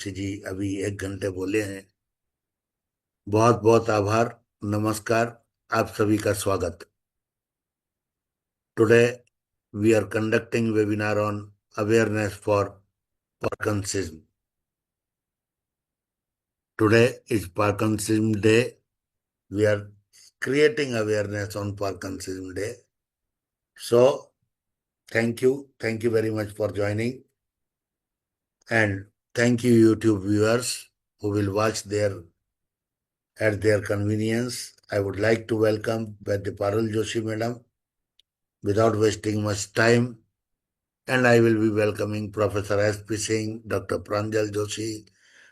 जी अभी 1 घंटे बोले हैं। बहुत बहुत आभार। नमस्कार। आप सभी का स्वागत। Today we are conducting webinar on awareness for Parkinson's. Today is Parkinson's day. We are creating awareness on Parkinson's Day. So, thank you. Thank you very much for joining. And thank you, YouTube viewers who will watch at their convenience. I would like to welcome Vaidya Parul Joshi Madam without wasting much time. And I will be welcoming Professor S.P. Singh, Dr. Pranjal Joshi,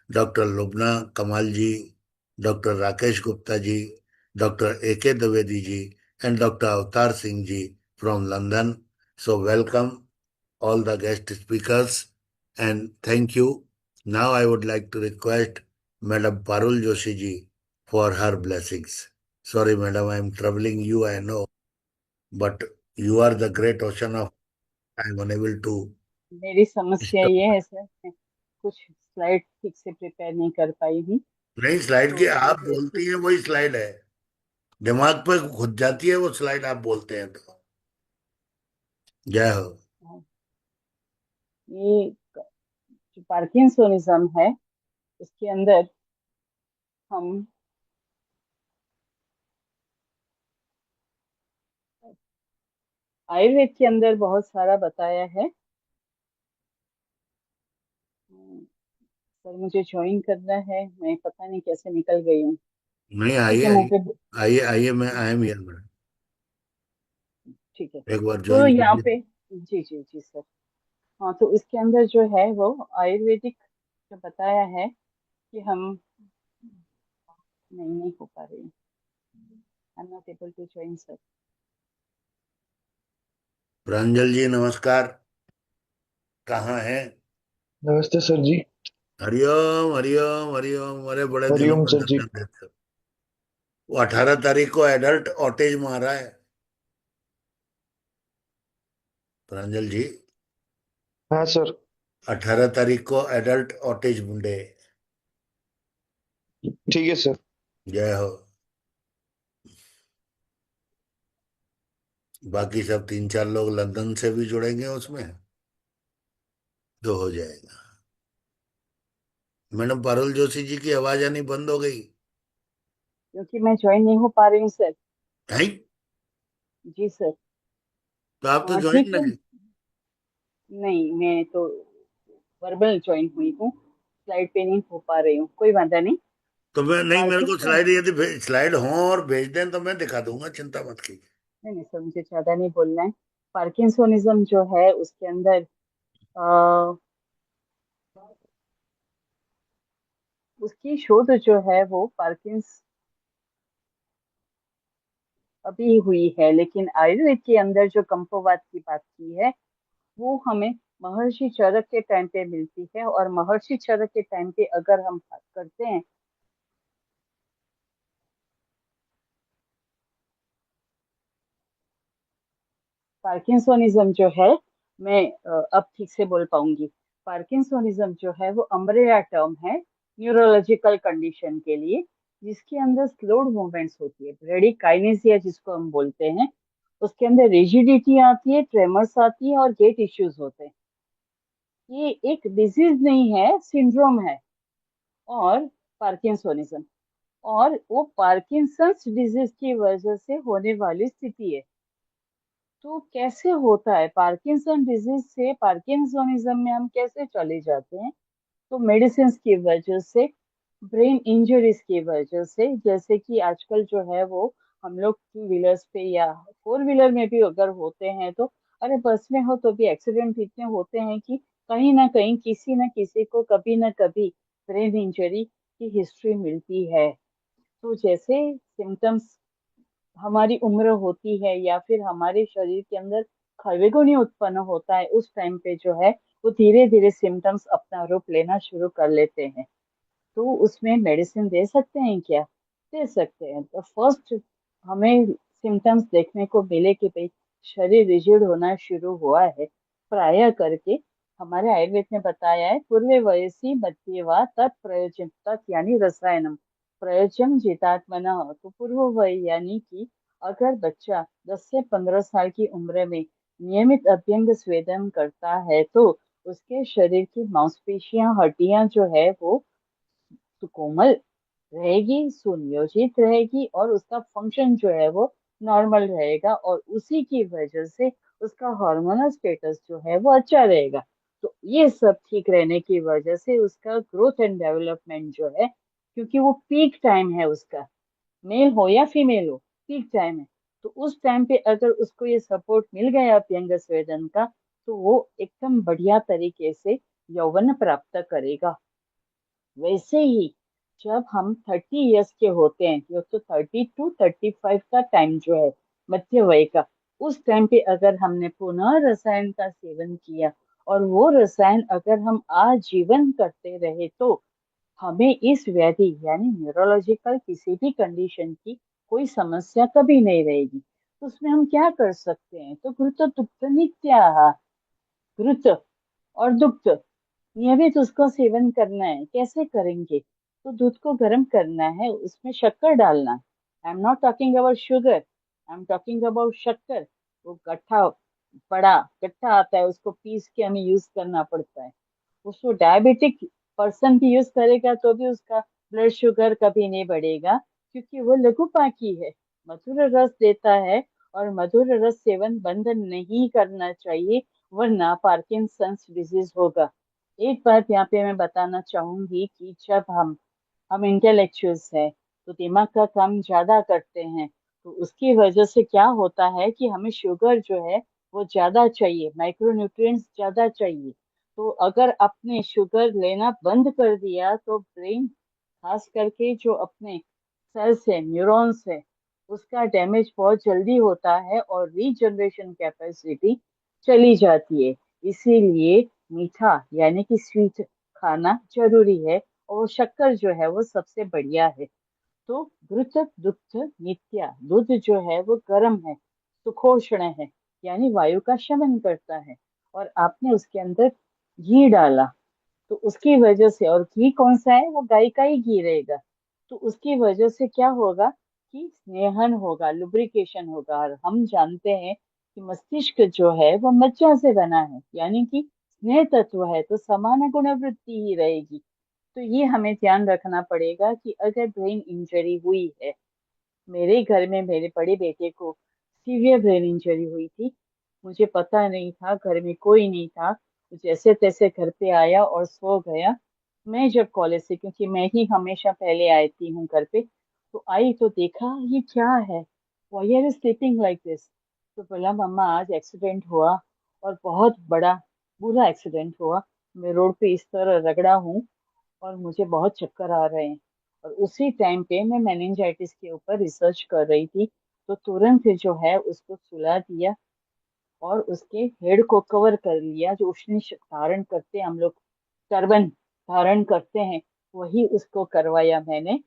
Dr. Lubna Kamal ji, Dr. Rakesh Gupta ji, Dr. A.K. Dwivedi ji, and Dr. Avatar Singh ji from London. So welcome all the guest speakers and thank you. Now I would like to request Madam Parul Joshi ji for her blessings. Sorry, Madam, I am troubling you, I know, but you are the great ocean of I am unable to मेरी समस्या stop. ये है sir, मैं कुछ slide ठीक से prepare नहीं कर पाई हूँ। नहीं, स्लाइड की तो आप मुझे बोलती इसकी हैं वही स्लाइड है। दिमाग पे घुस जाती है वो स्लाइड, आप बोलते हैं तो। जय हो। ये जो पार्किंसोनिज्म है, इसके अंदर हम आयुर्वेद के अंदर बहुत सारा बताया है। सर मुझे ज्वाइन करना है, मैं पता नहीं कैसे निकल गई हूँ। नहीं, ठीक आइए है, आइए। मुझे आइए आइए, मैं आई एम हियर मैडम। ठीक है। एक बार तो ज्वाइन यहाँ कीजिए। पे जी जी जी सर। हाँ, तो इसके अंदर जो है वो आयुर्वेदिक जो बताया है कि हम नहीं हो पा रही हूँ। I am not able to join sir. Pranjal ji नमस्कार। कहाँ हैं? नमस्ते सर जी। हरिओम हरिओम हरिओम। अरे बड़े दिनों हरिओम पर सर जी। दर्शन देते हो। वो 18 तारीख को एडल्ट ऑटेज मारा है प्रांजल जी। हाँ सर। 18 तारीख को एडल्ट ऑटेज डे। ठीक है सर। जय हो। बाकी सब 3-4 लोग लंदन से भी जुड़ेंगे उसमें, तो हो जाएगा। मैडम पारुल जोशी जी की आवाज आनी बंद हो गई क्योंकि मैं ज्वाइन नहीं हो पा रही हूँ सर। है? जी सर। तो आप तो हाँ ज्वाइन ठीक ना है। करें। नहीं, मैं तो वर्बल ज्वाइन हुई हूँ, स्लाइड पे नहीं हो पा रही हूँ। कोई बात नहीं। तो मैं नहीं, मेरे को पार्किंसन, स्लाइड यदि स्लाइड हो और भेज दें तो मैं दिखा दूंगा, चिंता मत कीजिए। नहीं नहीं सर, मुझे ज्यादा नहीं बोलना है। पार्किंसोनिज्म जो है उसके अंदर आ, उसकी शोध जो है वो पार्किंस अभी हुई है, लेकिन आयुर्वेद के अंदर जो कंपवात की बात की है वो हमें महर्षि चरक के टाइम पे मिलती है। और महर्षि चरक के टाइम पे अगर हम बात करते हैं, पार्किंसोनिज्म जो है, मैं अब ठीक से बोल पाऊंगी। पार्किंसोनिज्म जो है वो अम्ब्रेला टर्म है न्यूरोलॉजिकल कंडीशन के लिए, जिसके अंदर स्लोड मूवमेंट्स होती है, ब्रेडिकाइनेसिया जिसको हम बोलते हैं। उसके अंदर रिजिडिटी आती है, ट्रेमर्स आती है और गेट इश्यूज होते हैं। ये एक डिजीज नहीं है, सिंड्रोम है। और पार्किंसोनिज्म, और वो पार्किंसंस डिजीज की वजह से होने वाली स्थिति है। तो कैसे होता है पार्किंसन डिजीज से पार्किंसोनिज्म में हम कैसे चले जाते हैं? तो मेडिसिन की वजह से, ब्रेन इंजरीज की वजह से, जैसे कि आजकल जो है वो हम लोग टू व्हीलर्स पे या फोर व्हीलर में भी अगर होते हैं तो, अरे बस में हो तो भी एक्सीडेंट इतने होते हैं कि कहीं ना कहीं किसी न किसी को कभी ना कभी ब्रेन इंजरी की हिस्ट्री मिलती है। तो जैसे सिम्टम्स हमारी उम्र होती है या फिर हमारे शरीर के अंदर खलबेगुनी उत्पन्न होता है, उस टाइम पे जो है वो धीरे धीरे सिम्टम्स अपना रूप लेना शुरू कर लेते हैं। तो उसमें मेडिसिन दे सकते हैं क्या? दे सकते हैं। तो फर्स्ट हमें सिम्टम्स देखने को मिले कि भाई शरीर रिजिड होना शुरू हुआ है, प्राय करके हमारे आयुर्वेद में बताया है पूर्वे वयसी मध्य वा तत्प्रयोजन, तत् यानी रसायनम, प्रयोजन जितात्मना। तो पूर्व वय यानी कि अगर बच्चा 10 से 15 साल की उम्र में नियमित अभ्यंग स्वेदन करता है तो उसके शरीर की मांसपेशियां, हड्डियां जो है वो कोमल रहेगी, सुनियोजित रहेगी और उसका फंक्शन जो है वो नॉर्मल रहेगा, और उसी की वजह से उसका हार्मोनल स्टेटस जो है वो अच्छा रहेगा। तो ये सब ठीक रहने की वजह से उसका ग्रोथ एंड डेवलपमेंट जो है, क्योंकि वो पीक टाइम है उसका, मेल हो या फीमेल हो, पीक टाइम है। तो उस टाइम पे अगर उसको ये सपोर्ट मिल गया अभ्यंग स्वेदन का, तो वो एकदम बढ़िया तरीके से यौवन प्राप्त करेगा। वैसे ही जब हम 30 इयर्स के होते हैं, तो 30 to 35 का टाइम जो है मध्य वय का, उस टाइम पे अगर हमने पुनः रसायन का सेवन किया और वो रसायन अगर हम आजीवन करते रहे, तो हमें इस व्याधि यानी न्यूरोलॉजिकल किसी भी कंडीशन की कोई समस्या कभी नहीं रहेगी। तो उसमें हम क्या कर सकते हैं? तो घृत दुग्ध नित्याहार, घृत और दुग्ध नियमित उसका सेवन करना है। कैसे करेंगे? तो दूध को गर्म करना है, उसमें शक्कर डालना है। आई am not talking about sugar, I am talking about शक्कर। वो गट्ठा, बड़ा गट्ठा आता है, उसको पीस के हमें यूज करना पड़ता है। उसको डायबिटिक पर्सन भी यूज करेगा तो भी उसका ब्लड शुगर कभी नहीं बढ़ेगा, क्योंकि वो लघुपाकी है, मधुर रस देता है। और मधुर रस सेवन बंद नहीं करना चाहिए, वरना पार्किंसंस डिजीज होगा। एक बात यहाँ पे मैं बताना चाहूंगी कि जब हम इंटेलेक्चुअल्स हैं, तो दिमाग का काम ज्यादा करते हैं, तो उसकी वजह से क्या होता है कि हमें शुगर जो है वो ज्यादा चाहिए, माइक्रोन्यूट्रिएंट्स ज्यादा चाहिए। तो अगर आपने शुगर लेना बंद कर दिया, तो ब्रेन, खास करके जो अपने सेल्स है, न्यूरॉन्स है, उसका डैमेज बहुत जल्दी होता है और रीजनरेशन कैपेसिटी चली जाती है। इसीलिए मीठा यानी कि स्वीट खाना जरूरी है, और शक्कर जो है वो सबसे बढ़िया है। तो घृत दुग्ध नित्या, दूध जो है वो गर्म है, सुखोष्ण है, यानी वायु का शमन करता है। और आपने उसके अंदर घी डाला, तो उसकी वजह से, और घी कौन सा है? वो गाय का ही घी रहेगा। तो उसकी वजह से क्या होगा कि स्नेहन होगा, लुब्रिकेशन होगा। और हम जानते हैं कि मस्तिष्क जो है वो मज्जा से बना है, यानी कि स्नेह तत्व है, तो समान गुण वृत्ति ही रहेगी। तो ये हमें ध्यान रखना पड़ेगा कि अगर ब्रेन इंजरी हुई है, मेरे घर में मेरे बड़े बेटे को सीवियर ब्रेन इंजरी हुई थी, मुझे पता नहीं था, घर में कोई नहीं था, वो जैसे तैसे घर पे आया और सो गया। मैं जब कॉलेज से, क्योंकि मैं ही हमेशा पहले आती हूँ घर पे, तो आई तो देखा ये क्या है, why are sleeping like this. तो बोला मम्मा आज एक्सीडेंट हुआ, और बहुत बड़ा बुरा एक्सीडेंट हुआ, मैं रोड पे इस तरह रगड़ा हूँ और मुझे बहुत चक्कर आ रहे हैं। और उसी टाइम पे मैं मेनिंजाइटिस के ऊपर रिसर्च कर रही थी, तो तुरंत जो है उसको सुला दिया और उसके हेड को कवर कर लिया, जो उष्ण धारण करते हैं हम लोग, टर्बन धारण करते हैं, वही उसको करवाया मैंने।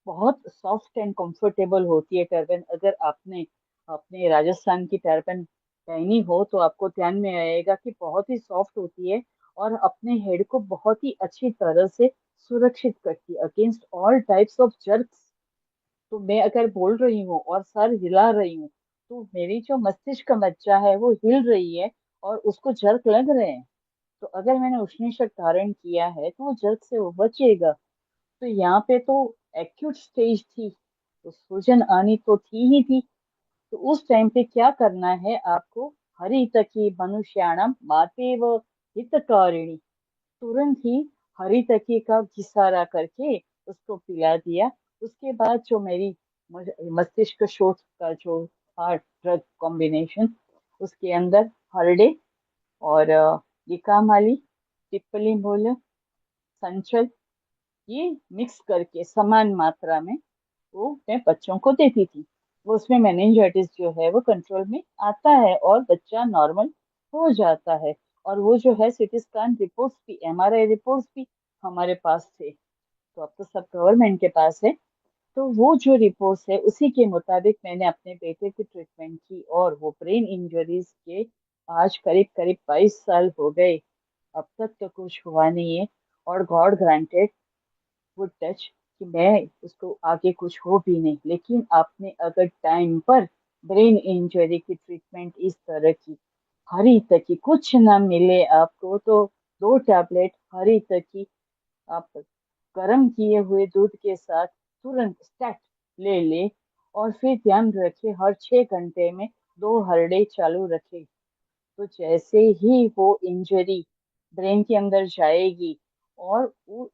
बहुत सॉफ्ट एंड कंफर्टेबल होती है टर्बन। अगर आपने अपने राजस्थान की टर्बन पहनी हो तो आपको ध्यान में आएगा कि बहुत ही सॉफ्ट होती है, और अपने हेड को बहुत ही अच्छी तरह से सुरक्षित करती है against all types of jerks. तो मैं अगर बोल रही हूँ और सर हिला रही हूँ, तो मेरी जो मस्तिष्क मज्जा है वो हिल रही है और उसको जर्क लग रहे हैं। तो अगर मैंने उष्णीषक धारण किया है तो वो जर्क से वो बचेगा। तो यहाँ पे तो एक्यूट स्टेज थी, तो सूजन आनी तो थी ही थी। तो उस टाइम पे क्या करना है आपको? हरितकी मनुष्याणम मातेव हितकारिणी, तुरंत ही हरितकी का घिसारा करके उसको पिला दिया। उसके बाद जो मेरी मस्तिष्क शोथ का जो हार्ट ड्रग कॉम्बिनेशन, उसके अंदर हरडे और लिकामाली, पिप्पली मूल, संचल, ये मिक्स करके समान मात्रा में वो मैं बच्चों को देती थी। वो उसमें मेनिंजाइटिस जो है वो कंट्रोल में आता है और बच्चा नॉर्मल हो जाता है। और वो जो है सिटी स्कैन रिपोर्ट्स भी, एमआरआई रिपोर्ट्स भी हमारे पास थे। तो अब तो सब गवर्नमेंट के पास है। तो वो जो रिपोर्ट्स है उसी के मुताबिक मैंने अपने बेटे की ट्रीटमेंट की, और वो ब्रेन इंजरीज के आज करीब करीब 22 साल हो गए। अब तक तो कुछ हुआ नहीं है, और गॉड ग्रांटेड वुड टच कि मैं उसको आगे कुछ हो भी नहीं, लेकिन आपने अगर टाइम पर ब्रेन इंजरी की ट्रीटमेंट इस तरह की, हरी तकी कुछ ना मिले आपको तो 2 टैबलेट हरी तकी आप गर्म किए हुए दूध के साथ तुरंत स्टैट ले ले, और फिर ध्यान रखे हर 6 घंटे में 2 हरड़े चालू रखे। तो जैसे ही वो इंजरी ब्रेन के अंदर जाएगी, और वो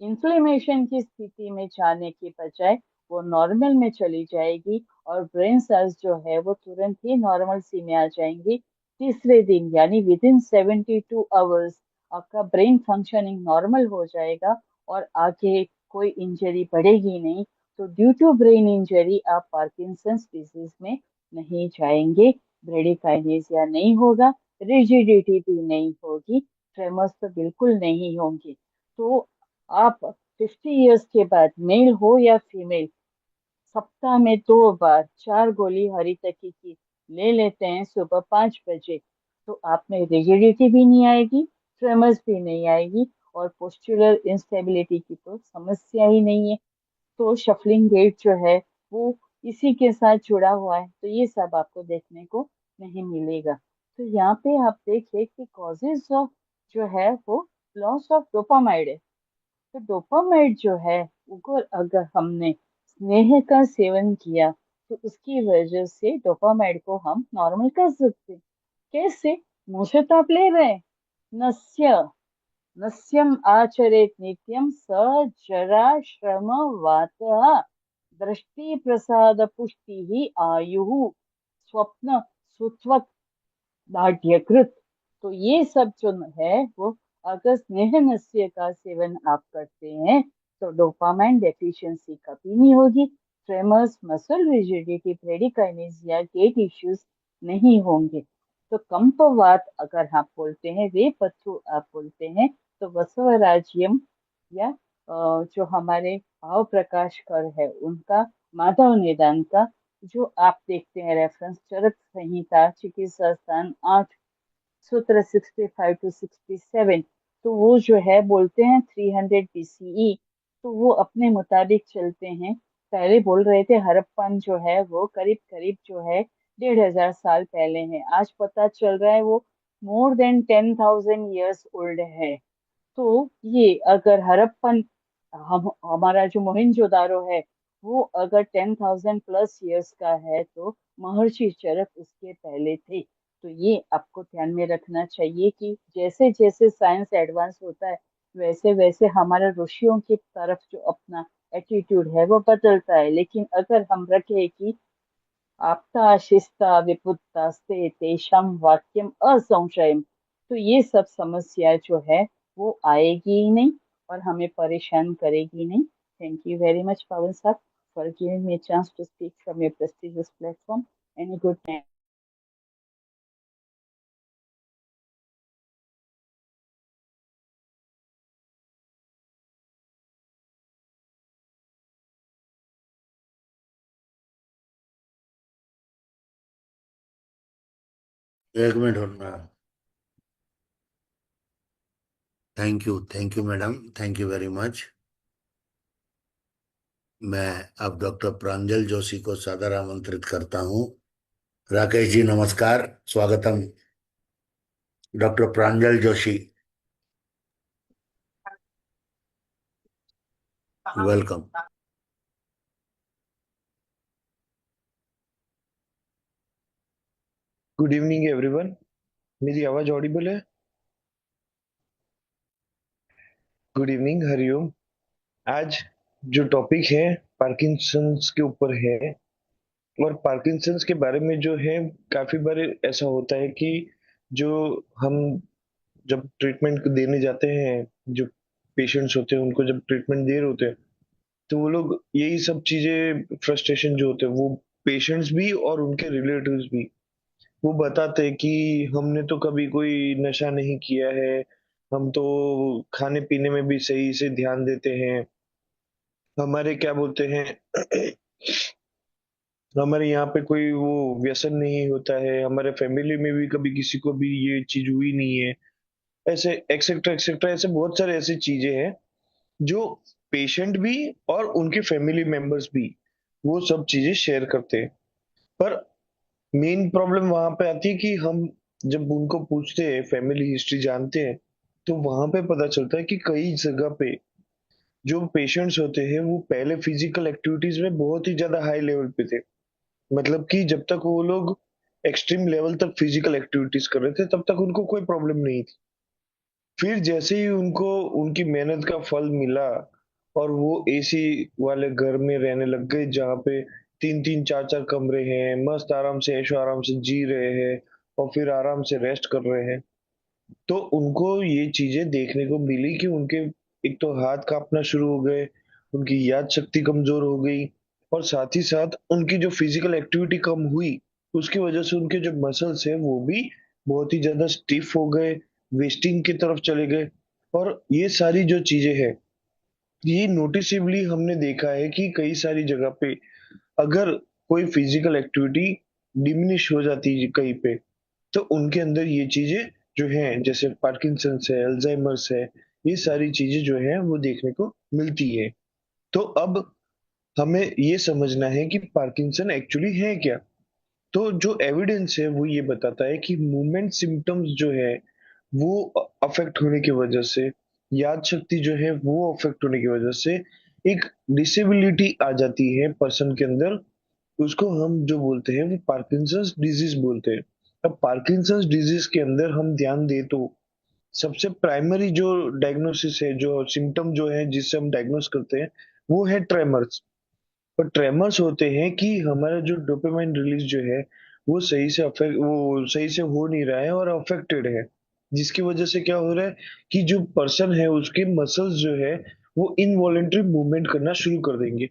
इन्फ्लेमेशन की स्थिति में जाने के बजाय वो नॉर्मल में चली जाएगी, और ब्रेन सेल्स जो है वो तुरंत ही नॉर्मल सी में आ जाएंगी। तीसरे दिन यानी विद इन 72 आवर्स आपका ब्रेन फंक्शनिंग नॉर्मल हो जाएगा, और आगे कोई इंजरी बढ़ेगी नहीं। तो ड्यू टू ब्रेन इंजरी आप पार्किंसंस डिजीज में नहीं जाएंगे, ब्रेडिकाइनेसिया नहीं होगा, रिजिडिटी भी नहीं होगी, ट्रेमर्स तो बिल्कुल नहीं होंगे। तो आप 50 इयर्स के बाद मेल हो या फीमेल, सप्ताह में 2 बार 4 गोली हरी तकी की ले लेते हैं सुबह 5 बजे, तो आप में रिजिडिटी भी नहीं आएगी, ट्रेमर्स भी नहीं आएगी, और पोस्चुरल इंस्टेबिलिटी की तो समस्या ही नहीं है। तो शफलिंग गेट जो है वो इसी के साथ जुड़ा हुआ है, तो ये सब आपको देखने को नहीं मिलेगा। तो यहाँ पे आप देखिए कि कॉजेज ऑफ जो है वो लॉस ऑफ डोपामाइड है। तो डोपामाइड जो है वो अगर हमने स्नेह का सेवन किया, तो उसकी वजह से डोपामाइड को हम नॉर्मल कर सकते हैं। कैसे? मुंह से तो आप ले रहे हैं। नस्य नस्यम आचरेत नित्यम स जरा श्रम वातः दृष्टि प्रसाद पुष्टि ही आयु स्वप्न सुत्वक दार्ढ्यकृत। तो ये सब जो है वो, अगर स्नेह नस्य का सेवन आप करते हैं तो डोपामाइन डेफिशिएंसी कभी नहीं होगी, tremors, muscle rigidity, bradykinesia, gait issues नहीं होंगे। तो कंपवात अगर आप बोलते हैं, वे पथु आप बोलते हैं, तो वसवराज्यम या जो हमारे भाव प्रकाश कर है उनका, माधव निदान का, जो आप देखते हैं रेफरेंस चरक संहिता चिकित्सा स्थान 8 सूत्र 65 to 67, तो वो जो है बोलते हैं 300 BCE, तो वो अपने मुताबिक चलते हैं। पहले बोल रहे थे हड़प्पन जो है वो करीब करीब जो है 1500 साल पहले है, आज पता चल रहा है वो मोर देन 10,000 years ओल्ड है। तो ये अगर हड़प्पन, हम हमारा जो मोहनजोदारो है वो अगर 10,000+ years का है, तो महर्षि चरक उसके पहले थे। तो ये आपको ध्यान में रखना चाहिए कि जैसे जैसे साइंस एडवांस होता है, वैसे वैसे हमारे ऋषियों की तरफ जो अपना एटीट्यूड है वो बदलता है। लेकिन अगर हम रखें कि आप्ता शिस्ता विपुत्तास्ते तेषां वाक्यम असंशयम, तो ये सब समस्या जो है वो आएगी ही नहीं, और हमें परेशान करेगी नहीं। Thank you very much Pawan साहब for giving me chance to speak from your prestigious platform. Any good night. एक मिनट होना। Thank you madam, thank you very much. मैं अब डॉक्टर प्रांजल जोशी को सादर आमंत्रित करता हूँ। राकेश जी नमस्कार, स्वागतम। Doctor Pranjal Joshi, welcome. Good evening everyone. मेरी आवाज ऑडिबल है? गुड इवनिंग, हरिओम। आज जो टॉपिक है पार्किंसंस के ऊपर है। और पार्किंसंस के बारे में जो है, काफी बार ऐसा होता है कि जो हम जब ट्रीटमेंट देने जाते हैं, जो पेशेंट्स होते हैं उनको जब ट्रीटमेंट दे रहे होते हैं, तो वो लोग यही सब चीजें, फ्रस्ट्रेशन जो होते हैं वो पेशेंट्स भी और उनके रिलेटिव्स भी वो बताते हैं कि हमने तो कभी कोई नशा नहीं किया है, हम तो खाने पीने में भी सही से ध्यान देते हैं, हमारे क्या बोलते हैं हमारे यहाँ पे कोई वो व्यसन नहीं होता है, हमारे फैमिली में भी कभी किसी को भी ये चीज हुई नहीं है। ऐसे एक्सेट्रा एक्सेट्रा, ऐसे बहुत सारे ऐसी चीजें हैं जो पेशेंट भी और उनके फैमिली मेंबर्स भी वो सब चीजें शेयर करते हैं। पर मेन प्रॉब्लम वहां पे आती है कि हम जब उनको पूछते हैं, फैमिली हिस्ट्री जानते हैं, तो वहां पे पता चलता है कि कई जगह पे जो पेशेंट्स होते हैं वो पहले फिजिकल एक्टिविटीज में बहुत ही ज्यादा हाई लेवल पे थे। मतलब कि जब तक वो लोग एक्सट्रीम लेवल तक फिजिकल एक्टिविटीज कर रहे थे तब तक उनको कोई प्रॉब्लम नहीं थी। फिर जैसे ही उनको उनकी मेहनत का फल मिला और वो एसी वाले घर में रहने लग गए जहाँ पे तीन तीन चार चार कमरे हैं, मस्त आराम से ऐशो आराम से जी रहे हैं और फिर आराम से रेस्ट कर रहे हैं, तो उनको ये चीजें देखने को मिली कि उनके एक तो हाथ कांपना शुरू हो गए, उनकी याद शक्ति कमजोर हो गई, और साथ ही साथ उनकी जो फिजिकल एक्टिविटी कम हुई उसकी वजह से उनके जो मसल्स है वो भी बहुत ही ज्यादा स्टिफ हो गए, वेस्टिंग की तरफ चले गए। और ये सारी जो चीजें हैं, ये नोटिसेबली हमने देखा है कि कई सारी जगह पे अगर कोई फिजिकल एक्टिविटी डिमिनिश हो जाती है कहीं पे, तो उनके अंदर ये चीजें जो हैं, जैसे पार्किंसंस है, अल्जाइमर्स है, ये सारी चीजें जो है वो देखने को मिलती है। तो अब हमें ये समझना है कि पार्किंसन एक्चुअली है क्या। तो जो एविडेंस है वो ये बताता है कि मूवमेंट सिम्टम्स जो है वो अफेक्ट होने की वजह से, याद शक्ति जो है वो अफेक्ट होने की वजह से एक डिसेबिलिटी आ जाती है पर्सन के अंदर। उसको हम जो बोलते हैं वो पार्किंसंस डिजीज बोलते हैं। अब पार्किंसंस डिजीज के अंदर हम ध्यान दें तो सबसे प्राइमरी जो डायग्नोसिस है, जो सिम्टम जो है जिससे हम डायग्नोस करते हैं, वो है ट्रेमर्स। और ट्रेमर्स होते हैं कि हमारा जो डोपामाइन रिलीज जो है वो सही से हो नहीं रहा है और अफेक्टेड है, जिसकी वजह से क्या हो रहा है कि जो पर्सन है उसके मसल्स जो है वो इनवॉलेंटरी मूवमेंट करना शुरू कर देंगे।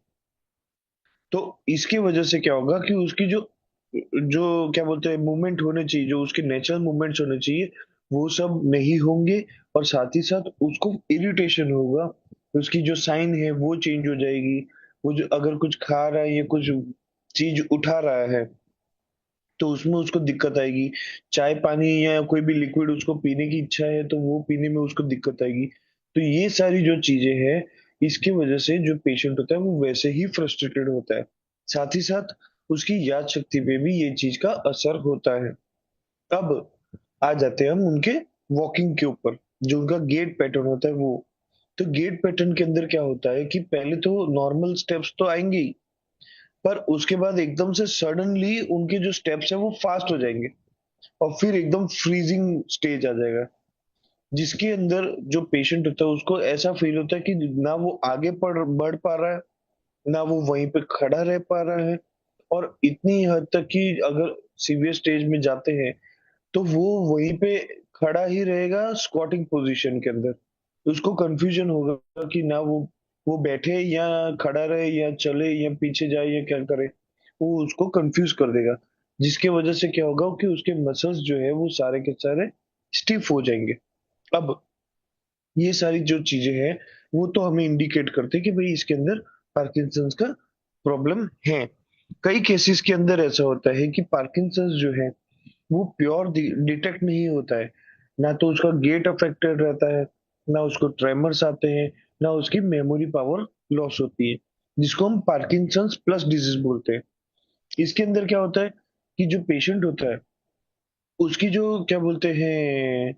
तो इसकी वजह से क्या होगा कि उसकी जो जो क्या बोलते हैं मूवमेंट होने चाहिए, जो उसके नेचुरल मूवमेंट्स होने चाहिए, वो सब नहीं होंगे। और साथ ही साथ उसको इरिटेशन होगा, उसकी जो साइन है वो चेंज हो जाएगी। वो जो अगर कुछ खा रहा है या कुछ चीज उठा रहा है तो उसमें उसको दिक्कत आएगी। चाय पानी या कोई भी लिक्विड उसको पीने की इच्छा है तो वो पीने में उसको दिक्कत आएगी। तो ये सारी जो चीजें हैं, इसकी वजह से जो पेशेंट होता है वो वैसे ही फ्रस्ट्रेटेड होता है। साथ ही साथ उसकी याद शक्ति पे भी ये चीज का असर होता है। अब आ जाते हैं हम उनके वॉकिंग के ऊपर, जो उनका गेट पैटर्न होता है वो। तो गेट पैटर्न के अंदर क्या होता है कि पहले तो नॉर्मल स्टेप्स तो आएंगे ही, पर उसके बाद एकदम से सडनली उनके जो स्टेप्स है वो फास्ट हो जाएंगे और फिर एकदम फ्रीजिंग स्टेज आ जाएगा, जिसके अंदर जो पेशेंट होता है उसको ऐसा फील होता है कि ना वो आगे बढ़ पा रहा है, ना वो वहीं पे खड़ा रह पा रहा है। और इतनी हद तक कि अगर सीवियर स्टेज में जाते हैं तो वो वहीं पे खड़ा ही रहेगा स्क्वाटिंग पोजीशन के अंदर। तो उसको कंफ्यूजन होगा कि ना वो बैठे या खड़ा रहे या चले या पीछे जाए या क्या करे। वो उसको कंफ्यूज कर देगा, जिसके वजह से क्या होगा कि उसके मसल्स जो है वो सारे के सारे स्टिफ हो जाएंगे। अब ये सारी जो चीजें हैं वो तो हमें इंडिकेट करते हैं कि भाई इसके अंदर पार्किंसंस का प्रॉब्लम है। कई केसेस के अंदर ऐसा होता है कि पार्किंसंस जो है वो प्योर डिटेक्ट नहीं होता है। ना तो उसका गेट अफेक्टेड रहता है, ना उसको ट्रेमर्स आते हैं, ना उसकी मेमोरी पावर लॉस होती है, जिसको हम पार्किंसंस प्लस डिजीज बोलते हैं। इसके अंदर क्या होता है कि जो पेशेंट होता है उसकी जो क्या बोलते हैं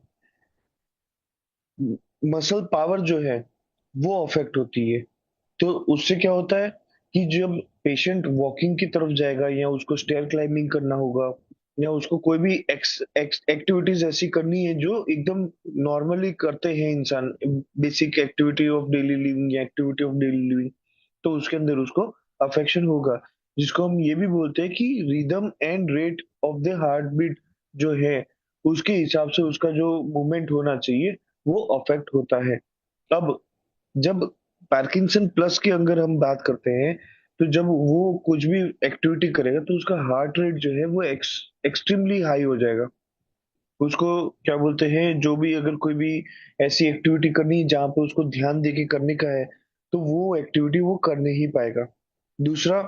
मसल पावर जो है वो अफेक्ट होती है। तो उससे क्या होता है कि जब पेशेंट वॉकिंग की तरफ जाएगा या उसको स्टेयर क्लाइंबिंग करना होगा या उसको कोई भी एक्टिविटीज ऐसी करनी है जो एकदम नॉर्मली करते हैं इंसान, basic activity of daily living या एक्टिविटी ऑफ डेली लिविंग, तो उसके अंदर उसको अफेक्शन होगा, जिसको हम ये भी बोलते हैं कि rhythm and rate of the heart beat जो है उसके हिसाब से उसका जो मूवमेंट होना चाहिए वो अफेक्ट होता है। अब जब पार्किंसन प्लस की अगर हम बात करते हैं, तो जब वो कुछ भी एक्टिविटी करेगा तो उसका हार्ट रेट जो है वो एक्सट्रीमली हाई हो जाएगा। उसको क्या बोलते हैं, जो भी अगर कोई भी ऐसी एक्टिविटी करनी है जहां पे उसको ध्यान देके करने का है तो वो एक्टिविटी वो कर नहीं पाएगा। दूसरा,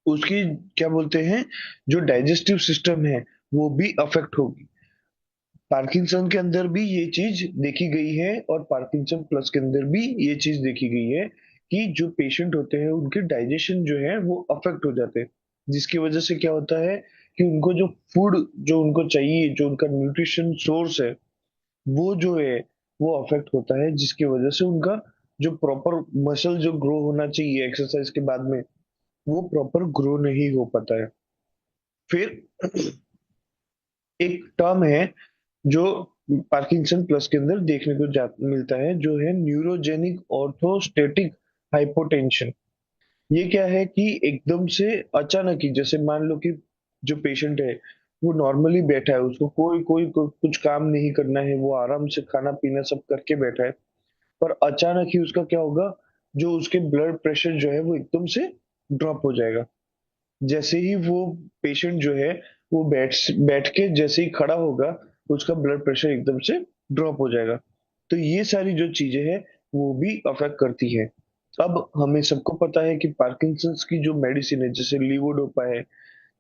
उसकी क्या बोलते हैं जो डाइजेस्टिव सिस्टम है वो भी अफेक्ट होगी। पार्किंसन के अंदर भी ये चीज देखी गई है और पार्किंसन प्लस के अंदर भी ये चीज देखी गई है कि जो पेशेंट होते हैं उनके डाइजेशन जो है वो अफेक्ट हो जाते हैं, जिसकी वजह से क्या होता है कि उनको जो फूड जो उनको चाहिए, जो उनका न्यूट्रिशन सोर्स है, वो जो है वो अफेक्ट होता है, जिसकी वजह से उनका जो प्रॉपर मसल जो ग्रो होना चाहिए एक्सरसाइज के बाद में, वो प्रॉपर ग्रो नहीं हो पाता है। फिर एक टर्म है जो पार्किंसन प्लस के अंदर देखने को मिलता है, जो है न्यूरोजेनिक ऑर्थोस्टेटिक हाइपोटेंशन। ये क्या है कि एकदम से अचानक ही, जैसे मान लो कि जो पेशेंट है वो नॉर्मली बैठा है, उसको कुछ काम नहीं करना है, वो आराम से खाना पीना सब करके बैठा है, पर अचानक ही उसका क्या होगा, जो उसके ब्लड प्रेशर जो है वो एकदम से ड्रॉप हो जाएगा। जैसे ही वो पेशेंट जो है वो बैठ के जैसे ही खड़ा होगा, उसका ब्लड प्रेशर एकदम से ड्रॉप हो जाएगा। तो ये सारी जो चीजें हैं वो भी अफेक्ट करती है। अब हमें सबको पता है कि पार्किंसंस की जो मेडिसिन है जैसे लीवोडोपा है,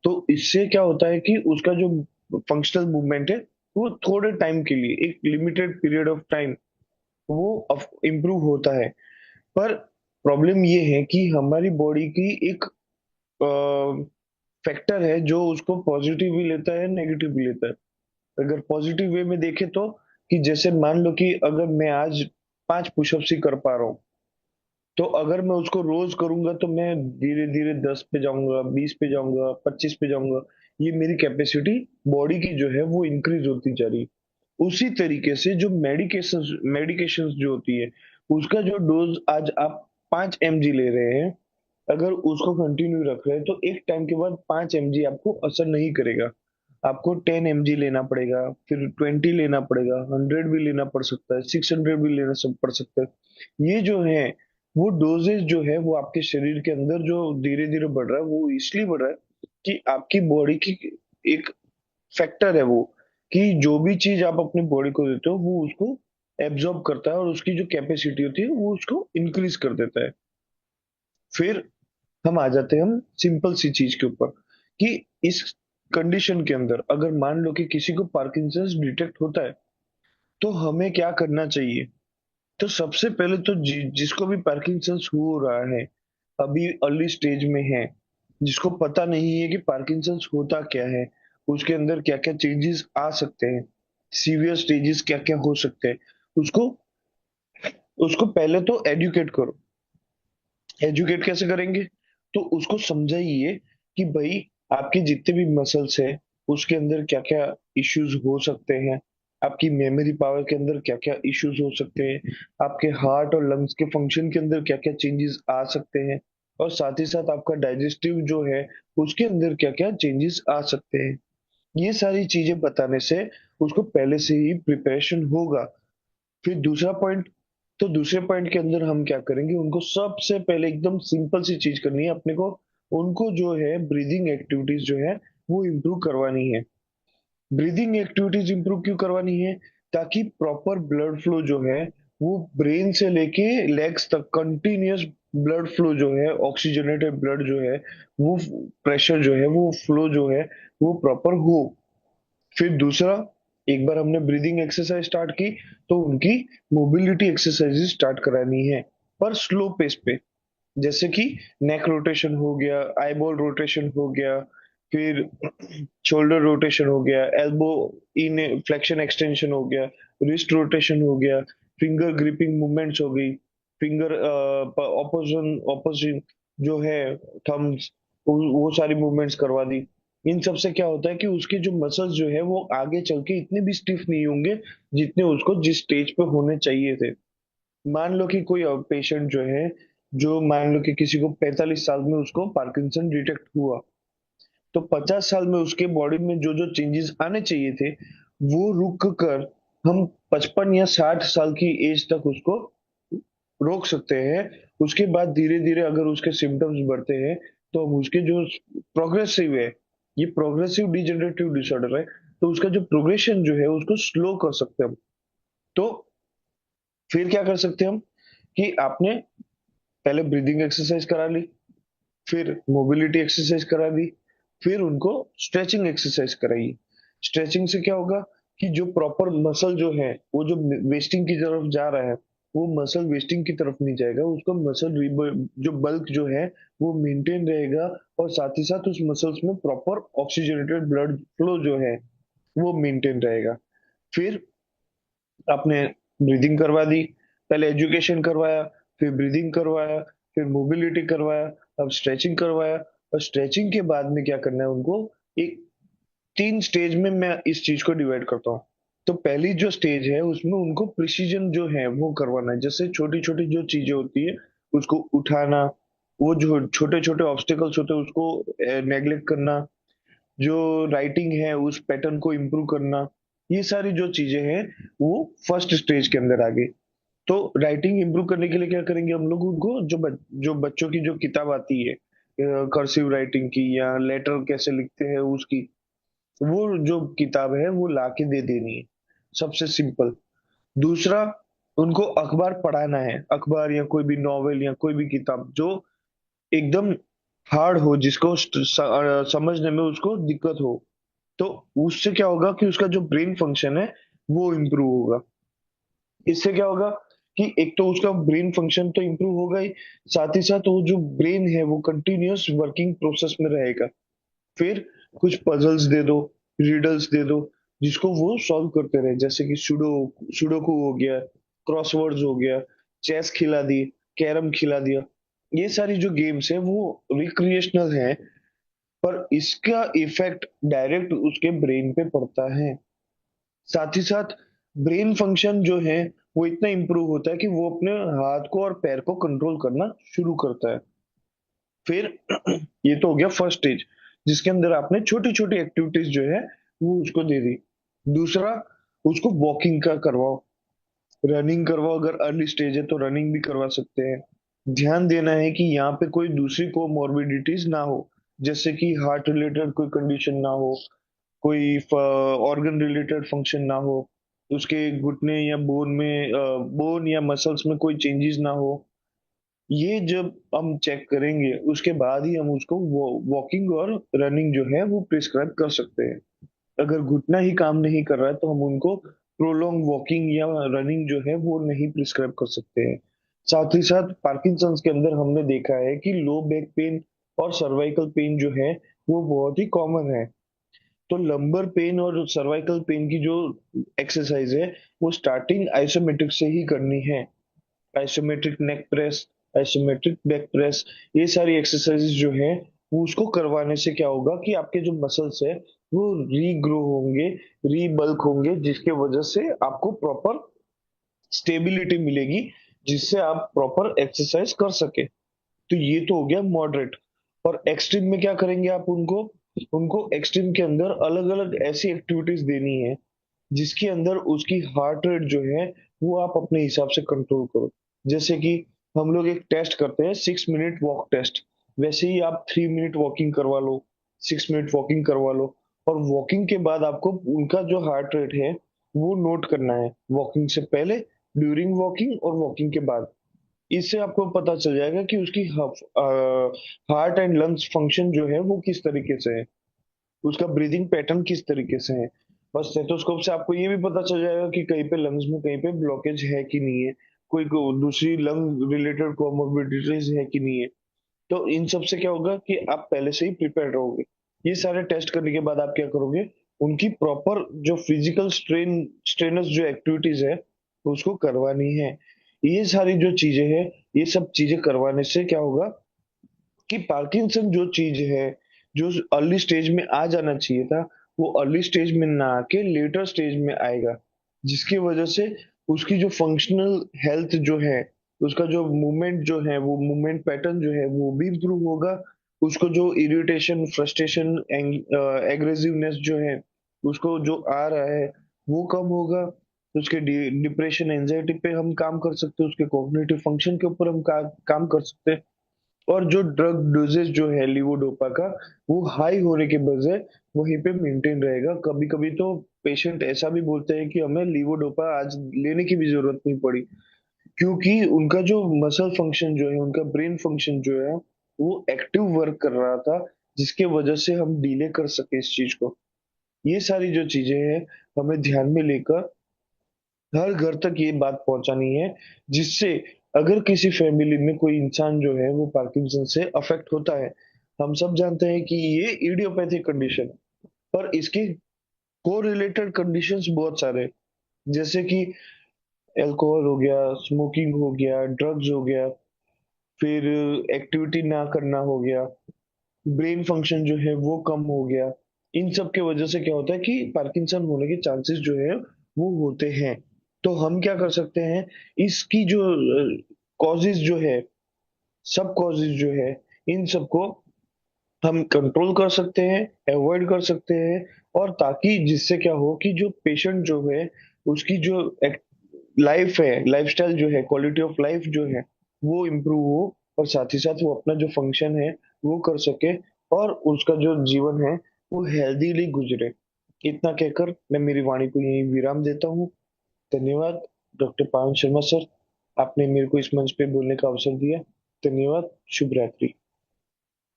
तो इससे क्या होता है कि उसका जो फंक्शनल मूवमेंट है वो थोड़े टाइम के लिए, एक लिमिटेड पीरियड ऑफ टाइम, वो इम्प्रूव होता है। पर प्रॉब्लम ये है कि हमारी बॉडी की एक फैक्टर है जो उसको पॉजिटिव भी लेता है, नेगेटिव भी लेता है। अगर पॉजिटिव वे में देखें तो, कि जैसे मान लो कि अगर मैं आज 5 पुशअप्स ही कर पा रहा हूँ, तो अगर मैं उसको रोज करूंगा तो मैं धीरे धीरे 10 पे जाऊंगा, 20 पे जाऊंगा, 25 पे जाऊंगा। ये मेरी कैपेसिटी बॉडी की जो है वो इंक्रीज होती जा रही है। उसी तरीके से जो मेडिकेशंस जो होती है, उसका जो डोज आज आप 5 mg ले रहे हैं, अगर उसको कंटिन्यू रख रहे हैं तो एक टाइम के बाद 5 mg आपको असर नहीं करेगा। आपको 10 mg लेना पड़ेगा, फिर 20 लेना पड़ेगा, 100 भी लेना पड़ सकता है, 600 भी लेना सब पड़ सकता है। ये जो है वो डोजेज जो है वो आपके शरीर के अंदर जो धीरे धीरे बढ़ रहा है, वो इसलिए बढ़ रहा है कि आपकी बॉडी की एक फैक्टर है वो, कि जो भी चीज आप अपनी बॉडी को देते हो वो उसको एब्जॉर्ब करता है और उसकी जो कैपेसिटी होती है वो उसको इंक्रीज कर देता है। फिर हम आ जाते हैं हम सिंपल सी चीज के ऊपर, कि इस कंडीशन के अंदर अगर मान लो कि किसी को पार्किंसंस डिटेक्ट होता है, तो हमें क्या करना चाहिए। तो सबसे पहले तो जिसको भी पार्किंसंस हो रहा है, अभी अर्ली स्टेज में है, जिसको पता नहीं है कि पार्किंसंस होता क्या है, उसके अंदर क्या क्या चेंजेस आ सकते हैं, सीवियर स्टेजेस क्या क्या हो सकते हैं, उसको उसको पहले तो एडुकेट करो। एजुकेट कैसे करेंगे, तो उसको समझाइए कि भाई आपके जितने भी मसल्स है उसके अंदर क्या क्या इश्यूज हो सकते हैं, आपकी मेमोरी पावर के अंदर क्या क्या इश्यूज हो सकते हैं, आपके हार्ट और लंग्स के फंक्शन के अंदर क्या क्या चेंजेस आ सकते हैं, और साथ ही साथ आपका डाइजेस्टिव जो है उसके अंदर क्या क्या चेंजेस आ सकते हैं। ये सारी चीजें बताने से उसको पहले से ही प्रिपरेशन होगा। फिर दूसरा पॉइंट, तो दूसरे पॉइंट के अंदर हम क्या करेंगे, उनको सबसे पहले एकदम सिंपल सी चीज करनी है अपने को, उनको जो है ब्रीदिंग एक्टिविटीज जो है वो इम्प्रूव करवानी है। ब्रीदिंग एक्टिविटीज इम्प्रूव क्यों करवानी है, ताकि प्रॉपर ब्लड फ्लो जो है वो ब्रेन से लेके लेग्स तक कंटिन्यूअस ब्लड फ्लो जो है, ऑक्सीजनेटेड ब्लड जो है, वो प्रेशर जो है वो फ्लो जो है वो प्रॉपर हो। फिर दूसरा, एक बार हमने ब्रीदिंग एक्सरसाइज स्टार्ट की, तो उनकी मोबिलिटी एक्सरसाइजेज स्टार्ट करानी है, पर स्लो पेस पे। जैसे कि नेक रोटेशन हो गया, आईबॉल रोटेशन हो गया, फिर शोल्डर रोटेशन हो गया, एल्बो इन फ्लेक्शन एक्सटेंशन हो गया, रिस्ट रोटेशन हो गया, फिंगर ग्रिपिंग मूवमेंट्स हो गई, फिंगर ऑपोजिशन ऑपोजिट जो है थम्स, वो सारी मूवमेंट्स करवा दी। इन सब से क्या होता है कि उसके जो मसल्स जो है वो आगे चल के इतने भी स्टिफ नहीं होंगे जितने उसको जिस स्टेज पे होने चाहिए थे। मान लो कि कोई पेशेंट जो है, जो मान लो कि किसी को 45 साल में उसको पार्किंसन डिटेक्ट हुआ, तो 50 साल में उसके बॉडी में जो जो चेंजेस आने चाहिए थे वो रुक कर हम 55 या 60 साल की एज तक उसको रोक सकते हैं। उसके बाद धीरे धीरे अगर उसके सिम्टम्स बढ़ते हैं, तो हम उसके जो प्रोग्रेसिव है, ये प्रोग्रेसिव डिजेनरेटिव डिसऑर्डर है, तो उसका जो प्रोग्रेशन जो है उसको स्लो कर सकते हैं हम। तो फिर क्या कर सकते हैं हम, कि आपने पहले ब्रीदिंग एक्सरसाइज करा ली, फिर मोबिलिटी एक्सरसाइज करा दी, फिर उनको स्ट्रेचिंग एक्सरसाइज कराइए। स्ट्रेचिंग से क्या होगा कि जो प्रॉपर मसल जो है वो जो वेस्टिंग की तरफ जा रहा है, वो मसल वेस्टिंग की तरफ नहीं जाएगा, उसका मसल जो बल्क जो है वो मेंटेन रहेगा, और साथ ही साथ उस मसल्स में प्रॉपर ऑक्सीजनेटेड ब्लड फ्लो जो है वो मेंटेन रहेगा। फिर आपने ब्रीदिंग करवा दी, पहले एजुकेशन करवाया, फिर ब्रीदिंग करवाया, फिर मोबिलिटी करवाया, अब स्ट्रेचिंग करवाया। और स्ट्रेचिंग के बाद में क्या करना है उनको, एक 3 स्टेज में मैं इस चीज को डिवाइड करता हूँ। तो पहली जो स्टेज है उसमें उनको प्रिसीजन जो है वो करवाना है, जैसे छोटी छोटी जो चीजें होती है उसको उठाना, वो जो छोटे छोटे ऑब्स्टिकल्स होते हैं उसको नेग्लेक्ट करना, जो राइटिंग है उस पैटर्न को इम्प्रूव करना, ये सारी जो चीजें हैं वो फर्स्ट स्टेज के अंदर आ गई। तो राइटिंग इम्प्रूव करने के लिए क्या करेंगे हम लोग, उनको जो बच्चों की जो किताब आती है कर्सिव राइटिंग की या लेटर कैसे लिखते हैं उसकी, वो जो किताब है वो लाके दे देनी है, सबसे सिंपल। दूसरा, उनको अखबार पढ़ाना है, अखबार या कोई भी नॉवेल या कोई भी किताब जो एकदम हार्ड हो, जिसको समझने में उसको दिक्कत हो। तो उससे क्या होगा कि उसका जो ब्रेन फंक्शन है वो इम्प्रूव होगा। इससे क्या होगा कि एक तो उसका ब्रेन फंक्शन तो इम्प्रूव होगा ही, साथ ही साथ वो जो ब्रेन है वो कंटिन्यूअस वर्किंग प्रोसेस में रहेगा। फिर कुछ पजल्स दे दो, रिडल्स दे दो, जिसको वो सॉल्व करते रहे, जैसे कि सुडोकू हो गया, क्रॉसवर्ड्स हो गया, चेस खिला दी, कैरम खिला दिया। ये सारी जो गेम्स है वो रिक्रिएशनल है, पर इसका इफेक्ट डायरेक्ट उसके ब्रेन पे पड़ता है। साथ ही साथ ब्रेन फंक्शन जो है वो इतना इंप्रूव होता है कि वो अपने हाथ को और पैर को कंट्रोल करना शुरू करता है। फिर ये तो हो गया फर्स्ट स्टेज, जिसके अंदर आपने छोटी छोटी एक्टिविटीज जो है वो उसको दे दी। दूसरा, उसको वॉकिंग का करवाओ, रनिंग करवाओ, अगर अर्ली स्टेज है तो रनिंग भी करवा सकते हैं। ध्यान देना है कि यहाँ पे कोई दूसरी कोमोर्बिडिटीज ना हो, जैसे कि हार्ट रिलेटेड कोई कंडीशन ना हो, कोई ऑर्गन रिलेटेड फंक्शन ना हो, उसके घुटने या बोन या मसल्स में कोई चेंजेस ना हो। ये जब हम चेक करेंगे उसके बाद ही हम उसको वॉकिंग और रनिंग जो है वो प्रिस्क्राइब कर सकते हैं। अगर घुटना ही काम नहीं कर रहा है तो हम उनको प्रोलॉन्ग वॉकिंग या रनिंग जो है वो नहीं प्रिस्क्राइब कर सकते हैं। साथ ही साथ पार्किंसंस के अंदर हमने देखा है कि लो बैक पेन और सर्वाइकल पेन जो है वो बहुत ही कॉमन है। तो लंबर पेन और सर्वाइकल पेन की जो एक्सरसाइज है वो स्टार्टिंग आइसोमेट्रिक से ही करनी है। आइसोमेट्रिक नेक प्रेस, आइसोमेट्रिक बैक प्रेस, ये सारी एक्सरसाइजेज जो है वो उसको करवाने से क्या होगा कि आपके जो मसल्स है वो रीग्रो होंगे, रीबल्क होंगे, जिसके वजह से आपको प्रॉपर स्टेबिलिटी मिलेगी, जिससे आप प्रॉपर एक्सरसाइज कर सके। तो ये तो हो गया मॉडरेट। और एक्सट्रीम में क्या करेंगे आप उनको, उनको एक्सट्रीम के अंदर अलग अलग ऐसी एक्टिविटीज देनी है जिसके अंदर उसकी हार्ट रेट जो है वो आप अपने हिसाब से कंट्रोल करो। जैसे कि हम लोग एक टेस्ट करते हैं 6 मिनट वॉक टेस्ट, वैसे ही आप 3 मिनट वॉकिंग करवा लो, 6 मिनट वॉकिंग करवा लो। और वॉकिंग के बाद आपको उनका जो हार्ट रेट है वो नोट करना है, वॉकिंग से पहले, ड्यूरिंग वॉकिंग और वॉकिंग के बाद। इससे आपको पता चल जाएगा कि उसकी हार्ट एंड लंग्स फंक्शन जो है वो किस तरीके से है, उसका ब्रीदिंग पैटर्न किस तरीके से है। और स्टेथोस्कोप से आपको ये भी पता चल जाएगा कि कहीं पे लंग्स में कहीं पे ब्लॉकेज है कि नहीं है, दूसरी लंग रिलेटेड कोमोर्बिडिटीज है कि नहीं है। तो इन सब से क्या होगा कि आप पहले से ही प्रिपेयर रहोगे। ये सारे टेस्ट करने के बाद आप क्या करोगे, उनकी प्रॉपर जो फिजिकल स्ट्रेनस जो एक्टिविटीज है उसको करवानी है। ये सारी जो चीजें हैं, ये सब चीजें करवाने से क्या होगा कि पार्किंसन जो चीज है, जो अर्ली स्टेज में आ जाना चाहिए था, वो अर्ली स्टेज में ना आके लेटर स्टेज में आएगा, जिसकी वजह से उसकी जो फंक्शनल हेल्थ जो है, उसका जो मूवमेंट जो है, वो मूवमेंट पैटर्न जो है वो भी इम्प्रूव होगा। उसको जो इरिटेशन, फ्रस्ट्रेशन, एग्रेसिवनेस जो है उसको जो आ रहा है वो कम होगा। उसके डिप्रेशन, एंजाइटी पे हम काम कर सकते हैं, उसके कॉग्निटिव फंक्शन के ऊपर हम काम कर सकते हैं। और जो ड्रग डोजेज जो है लीवोडोपा का, वो हाई होने के बजाय वहीं पे मेंटेन रहेगा। कभी कभी तो पेशेंट ऐसा भी बोलते हैं कि हमें लीवोडोपा आज लेने की भी जरूरत नहीं पड़ी, क्योंकि उनका जो मसल फंक्शन जो है, उनका ब्रेन फंक्शन जो है वो एक्टिव वर्क कर रहा था, जिसके वजह से हम डीले कर सके इस चीज को। ये सारी जो चीजें हैं हमें ध्यान में लेकर हर घर तक ये बात पहुंचानी है, जिससे अगर किसी फैमिली में कोई इंसान जो है वो पार्किंसन से अफेक्ट होता है, हम सब जानते हैं कि ये इडियोपैथिक कंडीशन, पर इसके को रिलेटेड कंडीशंस बहुत सारे हैं, जैसे कि अल्कोहल हो गया, स्मोकिंग हो गया, ड्रग्स हो गया, फिर एक्टिविटी ना करना हो गया, ब्रेन फंक्शन जो है वो कम हो गया। इन सब के वजह से क्या होता है कि पार्किंसन होने के चांसेस जो है वो होते हैं। तो हम क्या कर सकते हैं, इसकी जो कॉजेज जो है, सब कॉजेज जो है, इन सबको हम कंट्रोल कर सकते हैं, अवॉइड कर सकते हैं, और ताकि जिससे क्या हो कि जो पेशेंट जो है उसकी जो लाइफ है, लाइफस्टाइल जो है, क्वालिटी ऑफ लाइफ जो है वो इम्प्रूव हो, और साथ ही साथ वो अपना जो फंक्शन है वो कर सके, और उसका जो जीवन है वो हेल्दीली गुजरे। इतना कहकर मैं मेरी वाणी को यही विराम देता हूँ। धन्यवाद डॉक्टर पावन शर्मा सर, आपने मेरे को इस मंच पे बोलने का अवसर दिया। धन्यवाद। शुभ रात्रि।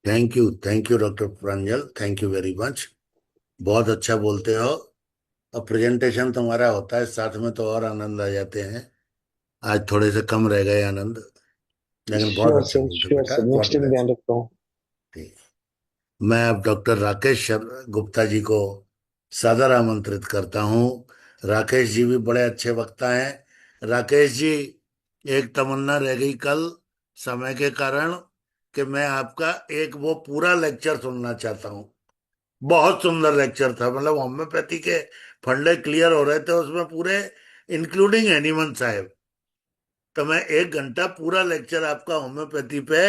Thank you doctor Pranjal, thank you very much. बहुत अच्छा बोलते हो। अब प्रेजेंटेशन तुम्हारा होता है साथ में तो और आनंद आ जाते हैं। आज थोड़े से कम रह गए आनंद, लेकिन बहुत अच्छा बोलते हो श्योर बेटा, sir, God next time bless. ध्यान रखता हूँ। ठीक। मैं अब डॉक्टर राकेश गुप्ता जी को सादर आमंत्रित करता हूँ। राकेश जी भी बड़े अच्छे वक्ता हैं। राकेश जी, एक तमन्ना रह गई कल समय के कारण कि मैं आपका एक वो पूरा लेक्चर सुनना चाहता हूँ। बहुत सुंदर लेक्चर था, मतलब होम्योपैथी के फंडे क्लियर हो रहे थे उसमें पूरे, इंक्लूडिंग एनिमन साहब। तो मैं 1 घंटा पूरा लेक्चर आपका होम्योपैथी पे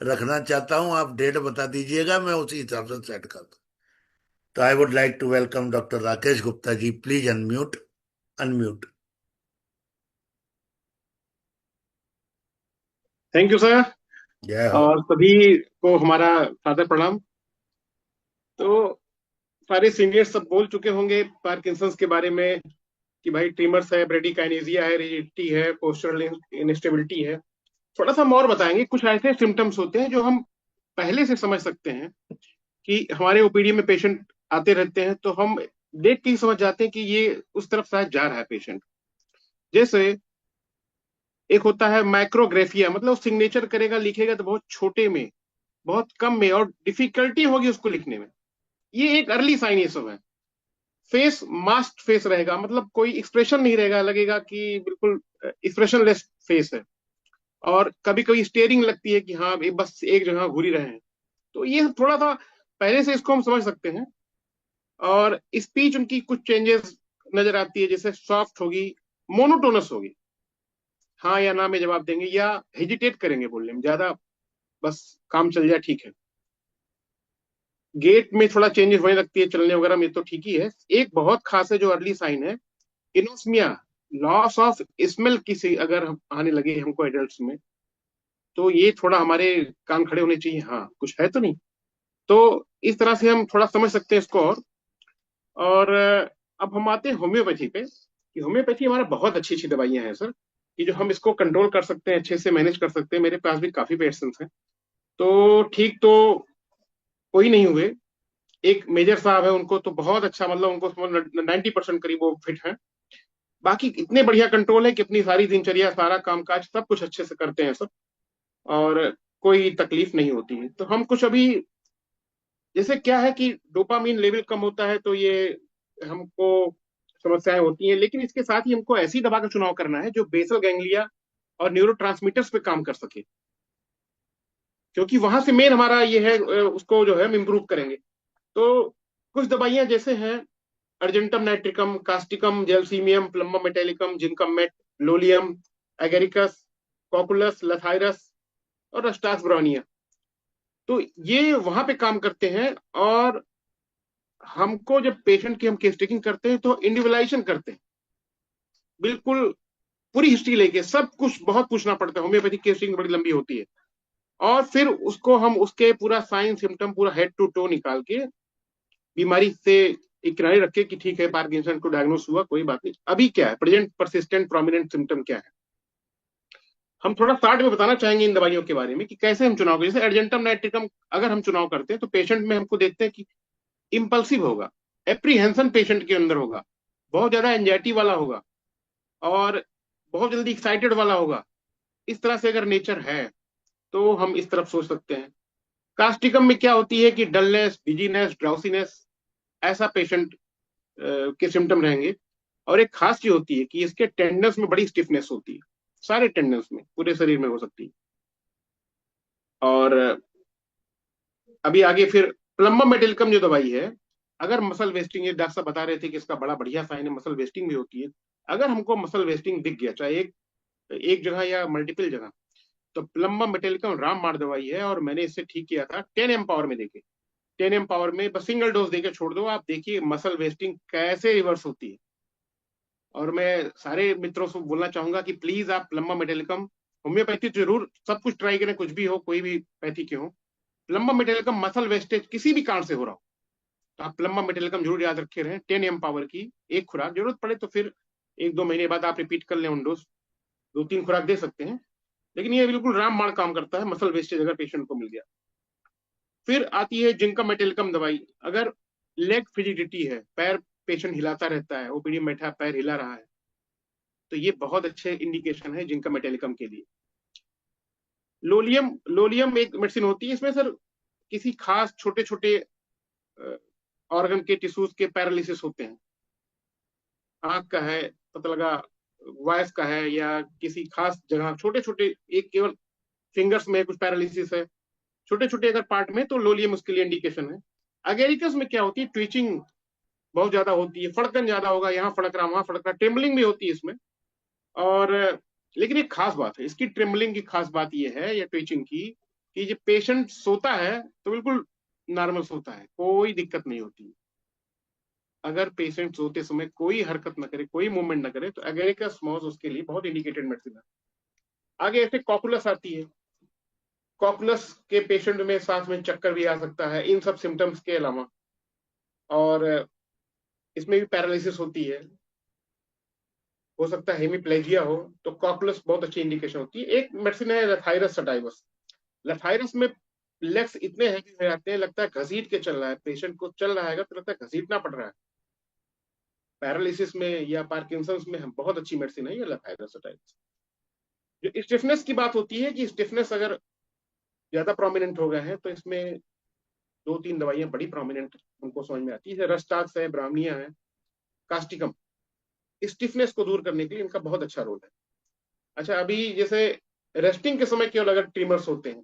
रखना चाहता हूँ। आप डेट बता दीजिएगा, मैं उसी हिसाब से सेट कर दूँ। तो I would like to welcome doctor Rakesh Gupta ji. Please unmute. Unmute. Thank you sir. जय हो। और सभी को हमारा सादर प्रणाम। तो सारे सीनियर सब बोल चुके होंगे पार्किंसंस के बारे में कि भाई ट्रीमर्स है, ब्रेडिकाइनेसिया है, रिजिडिटी है, पोस्चरल इंस्टेबिलिटी है। थोड़ा सा हम और बताएंगे। कुछ ऐसे सिम्टम्स होते हैं जो हम पहले से समझ सकते हैं कि हमारे ओपीडी में पेशेंट आते रहते हैं, तो हम देख के ही समझ जाते हैं कि ये उस तरफ शायद जा रहा है पेशेंट। जैसे एक होता है माइक्रोग्राफिया, मतलब सिग्नेचर करेगा, लिखेगा तो बहुत छोटे में, बहुत कम में, और डिफिकल्टी होगी उसको लिखने में। ये एक अर्ली साइन ये सब है। फेस मास्क फेस रहेगा, मतलब कोई एक्सप्रेशन नहीं रहेगा, लगेगा कि बिल्कुल एक्सप्रेशनलेस फेस है। और कभी कभी स्टेयरिंग लगती है कि हाँ ये बस एक जगह घूरी रहे हैं। तो ये थोड़ा सा पहले से इसको हम समझ सकते हैं। और स्पीच उनकी कुछ चेंजेस नजर आती है, जैसे सॉफ्ट होगी, मोनोटोनस होगी, हाँ या ना में जवाब देंगे, या हेजिटेट करेंगे बोलने में ज्यादा, बस काम चल जाए ठीक है। गेट में थोड़ा चेंजेस होने लगती है, चलने वगैरह में तो ठीक ही है। एक बहुत खास है जो अर्ली साइन है, इनोस्मिया, लॉस ऑफ स्मेल किसी अगर आने लगे हमको एडल्ट्स में, तो ये थोड़ा हमारे कान खड़े होने चाहिए, हाँ कुछ है तो नहीं। तो इस तरह से हम थोड़ा समझ सकते हैं इसको। और अब हम आते हैं होम्योपैथी पे, कि होम्योपैथी हमारा बहुत अच्छी अच्छी दवाइयां हैं सर, कि जो हम इसको कंट्रोल कर सकते हैं, अच्छे से मैनेज कर सकते हैं। मेरे पास भी काफी पेशेंट्स हैं। तो ठीक तो कोई नहीं हुए। एक मेजर साहब है, उनको तो बहुत अच्छा, मतलब उनको 90% करीब वो फिट है। बाकी इतने बढ़िया कंट्रोल है कि अपनी सारी दिनचर्या, सारा कामकाज सब कुछ अच्छे से करते हैं सब, और कोई तकलीफ नहीं होती है। तो हम कुछ अभी, जैसे क्या है कि डोपामीन लेवल कम होता है तो ये हमको समस्याएं होती हैं, लेकिन इसके साथ ही हमको ऐसी दवा का चुनाव करना है जो बेसल गैंग्लिया और न्यूरो पे काम कर सके, क्योंकि वहां से मेन हमारा ये है, उसको जो है हम इम्प्रूव करेंगे। तो कुछ दवाइयां जैसे हैं argentum nitricum, causticum, gelsemium, plumbum metallicum, zincum met, lolium, agaricus, cocculus, lathyrus और रस्टास ब्रोनिया। तो ये वहां पे काम करते हैं। और हमको जब पेशेंट की हम केस टेकिंग करते हैं तो इंडिविजुअलाइजेशन करते हैं, बिल्कुल पूरी हिस्ट्री लेके सब कुछ बहुत पूछना पड़ता है। होम्योपैथिक केस टेकिंग बड़ी लंबी होती है। और फिर उसको हम उसके पूरा साइन सिम्टम पूरा हेड टू टो निकाल के बीमारी से एक किनारे रखे कि ठीक है पार्किंसन को डायग्नोस हुआ, कोई बात नहीं, अभी क्या है प्रेजेंट परसिस्टेंट प्रोमिनेंट सिम्टम क्या है। हम थोड़ा शार्ट में बताना चाहेंगे इन दवाइयों के बारे में कि कैसे हम चुनाव करें। जैसे एर्जेंटम नाइट्रिकम अगर हम चुनाव करते हैं तो पेशेंट में हमको देखते हैं कि इम्पल्सिव होगा, एप्रीहेंशन पेशेंट के अंदर होगा, बहुत ज्यादा एंजाइटी वाला होगा और बहुत जल्दी एक्साइटेड वाला होगा, इस तरह से अगर नेचर है तो हम इस तरफ सोच सकते हैं। कास्टिकम में क्या होती है कि डलनेस, बिजीनेस, ड्राउसीनेस, ऐसा पेशेंट के सिम्टम रहेंगे। और एक खास चीज होती है कि इसके टेंडन्स में बड़ी स्टिफनेस होती है, सारे टेंडन्स में, पूरे शरीर में हो सकती है। और अभी आगे फिर प्लम्बम मेटालिकम जो दवाई है, अगर मसल वेस्टिंग, ये डॉक्टर साहब बता रहे थे कि इसका बड़ा बढ़िया साइन है, मसल वेस्टिंग भी होती है। अगर हमको मसल वेस्टिंग दिख गया, चाहे एक जगह या मल्टीपल जगह, तो प्लम्बम मेटालिकम रामबाण दवाई है। और मैंने इससे ठीक किया था 10 पावर में देके, 10 पावर में बस सिंगल डोज देके छोड़ दो, आप देखिए मसल वेस्टिंग कैसे रिवर्स होती है। और मैं सारे मित्रों से बोलना चाहूंगा कि प्लीज आप प्लम्बम मेटालिकम, होम्योपैथी जरूर सब कुछ ट्राई करें, कुछ भी हो, कोई भी पैथी के हो। प्लम्बम मेटालिकम मसल वेस्टेज किसी भी कारण से हो रहा हो तो आप प्लम्बम मेटालिकम जरूर याद रखे रहें। 10 पावर की एक खुराक, जरूरत पड़े तो फिर 1-2 महीने बाद आप रिपीट कर लें ऑन डोज, 2-3 खुराक दे सकते हैं। लेकिन ये बिल्कुल रामबाण काम करता है, मसल वेस्टेज अगर पेशेंट को मिल गया। फिर आती है जिंकम मेटालिकम दवाई। अगर लेग फ्रिजिडिटी है, पैर पेशेंट हिलाता रहता है, ओपीडी में बैठा पैर हिला रहा है, तो ये बहुत अच्छे इंडिकेशन है जिंकम मेटालिकम के लिए। लोलियम, लोलियम एक मेडिसिन होती है, इसमें सर किसी खास छोटे छोटे ऑर्गन के टिश्यूज के पैरालिसिस होते हैं, आंख का है, पता लगा वॉइस का है, या किसी खास जगह छोटे छोटे, एक केवल फिंगर्स में कुछ पैरालिसिस है, छोटे छोटे अगर पार्ट में, तो लोलियम उसके लिए इंडिकेशन है। अगेरिकस में क्या होती है, ट्विचिंग बहुत ज्यादा होती है, फड़कन ज्यादा होगा, यहाँ फड़क रहा वहां फड़क रहा, ट्रेम्बलिंग भी होती है इसमें। और लेकिन एक खास बात है इसकी ट्रेम्बलिंग की, खास बात यह है या ट्विचिंग की, कि जब पेशेंट सोता है तो बिल्कुल नॉर्मल सोता है, कोई दिक्कत नहीं होती। अगर पेशेंट सोते समय कोई हरकत ना करे, कोई मूवमेंट ना करे, तो एगेरिकस मॉस उसके लिए बहुत इंडिकेटेड मेडिसिन है। आगे ऐसे कॉकुलस आती है। कॉकुलस के पेशेंट में सांस में चक्कर भी आ सकता है इन सब सिम्टम्स के अलावा, और इसमें भी पैरालिसिस होती है, हो सकता है हेमीप्लेजिया हो, तो कॉकुलस बहुत अच्छी इंडिकेशन होती है। एक मेडिसिन है लेथाइरस सटाइवस। लेथाइरस में लेग्स इतने हैवी हो जाते हैं, लगता है घसीट के चल रहा है, पेशेंट को चल रहा है तो लगता है घसीटना पड़ रहा है। पैरालिसिस में या पार्किंसंस में हम बहुत अच्छी मेडिसिन है ये लेथाइरस सटाइवस। जो स्टिफनेस की बात होती है कि स्टिफनेस अगर ज्यादा प्रोमिनेंट हो गए हैं, तो इसमें 2-3 दवाइयां बड़ी प्रोमिनेंट उनको समझ में आती है, जैसे रस्टाक्स है, ब्राह्मणिया है, कास्टिकम। स्टिफनेस को दूर करने के लिए इनका बहुत अच्छा रोल है। अच्छा, अभी जैसे रेस्टिंग के समय केवल अगर ट्रीमर्स होते हैं,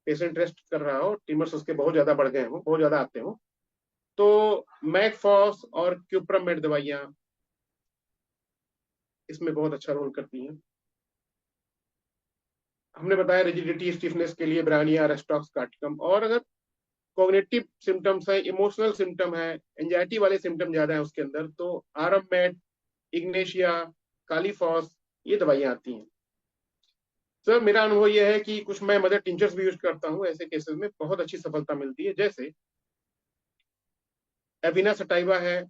पेशेंट रेस्ट कर रहा हो, ट्रीमर्स उसके बहुत ज्यादा बढ़ गए हो, बहुत ज्यादा आते हो, तो मैकफॉस और क्यूप्रमेट दवाइयां इसमें बहुत अच्छा रोल करती हैं। हमने बताया रिजिडिटी स्टिफनेस के लिए ब्रानिया, रेस्टॉक्स, कार्टिकम। और अगर कॉग्निटिव सिम्टम्स है, इमोशनल सिम्टम है, एंजाइटी वाले सिम्टम ज्यादा है उसके अंदर, तो आरममेट, इग्नेशिया, कालीफॉस, ये दवाइयां आती हैं। सर मेरा अनुभव यह है कि कुछ मैं मदर टिंचर्स भी यूज करता हूँ, ऐसे केसेस में बहुत अच्छी सफलता मिलती है। जैसे एविना सटाइवा है,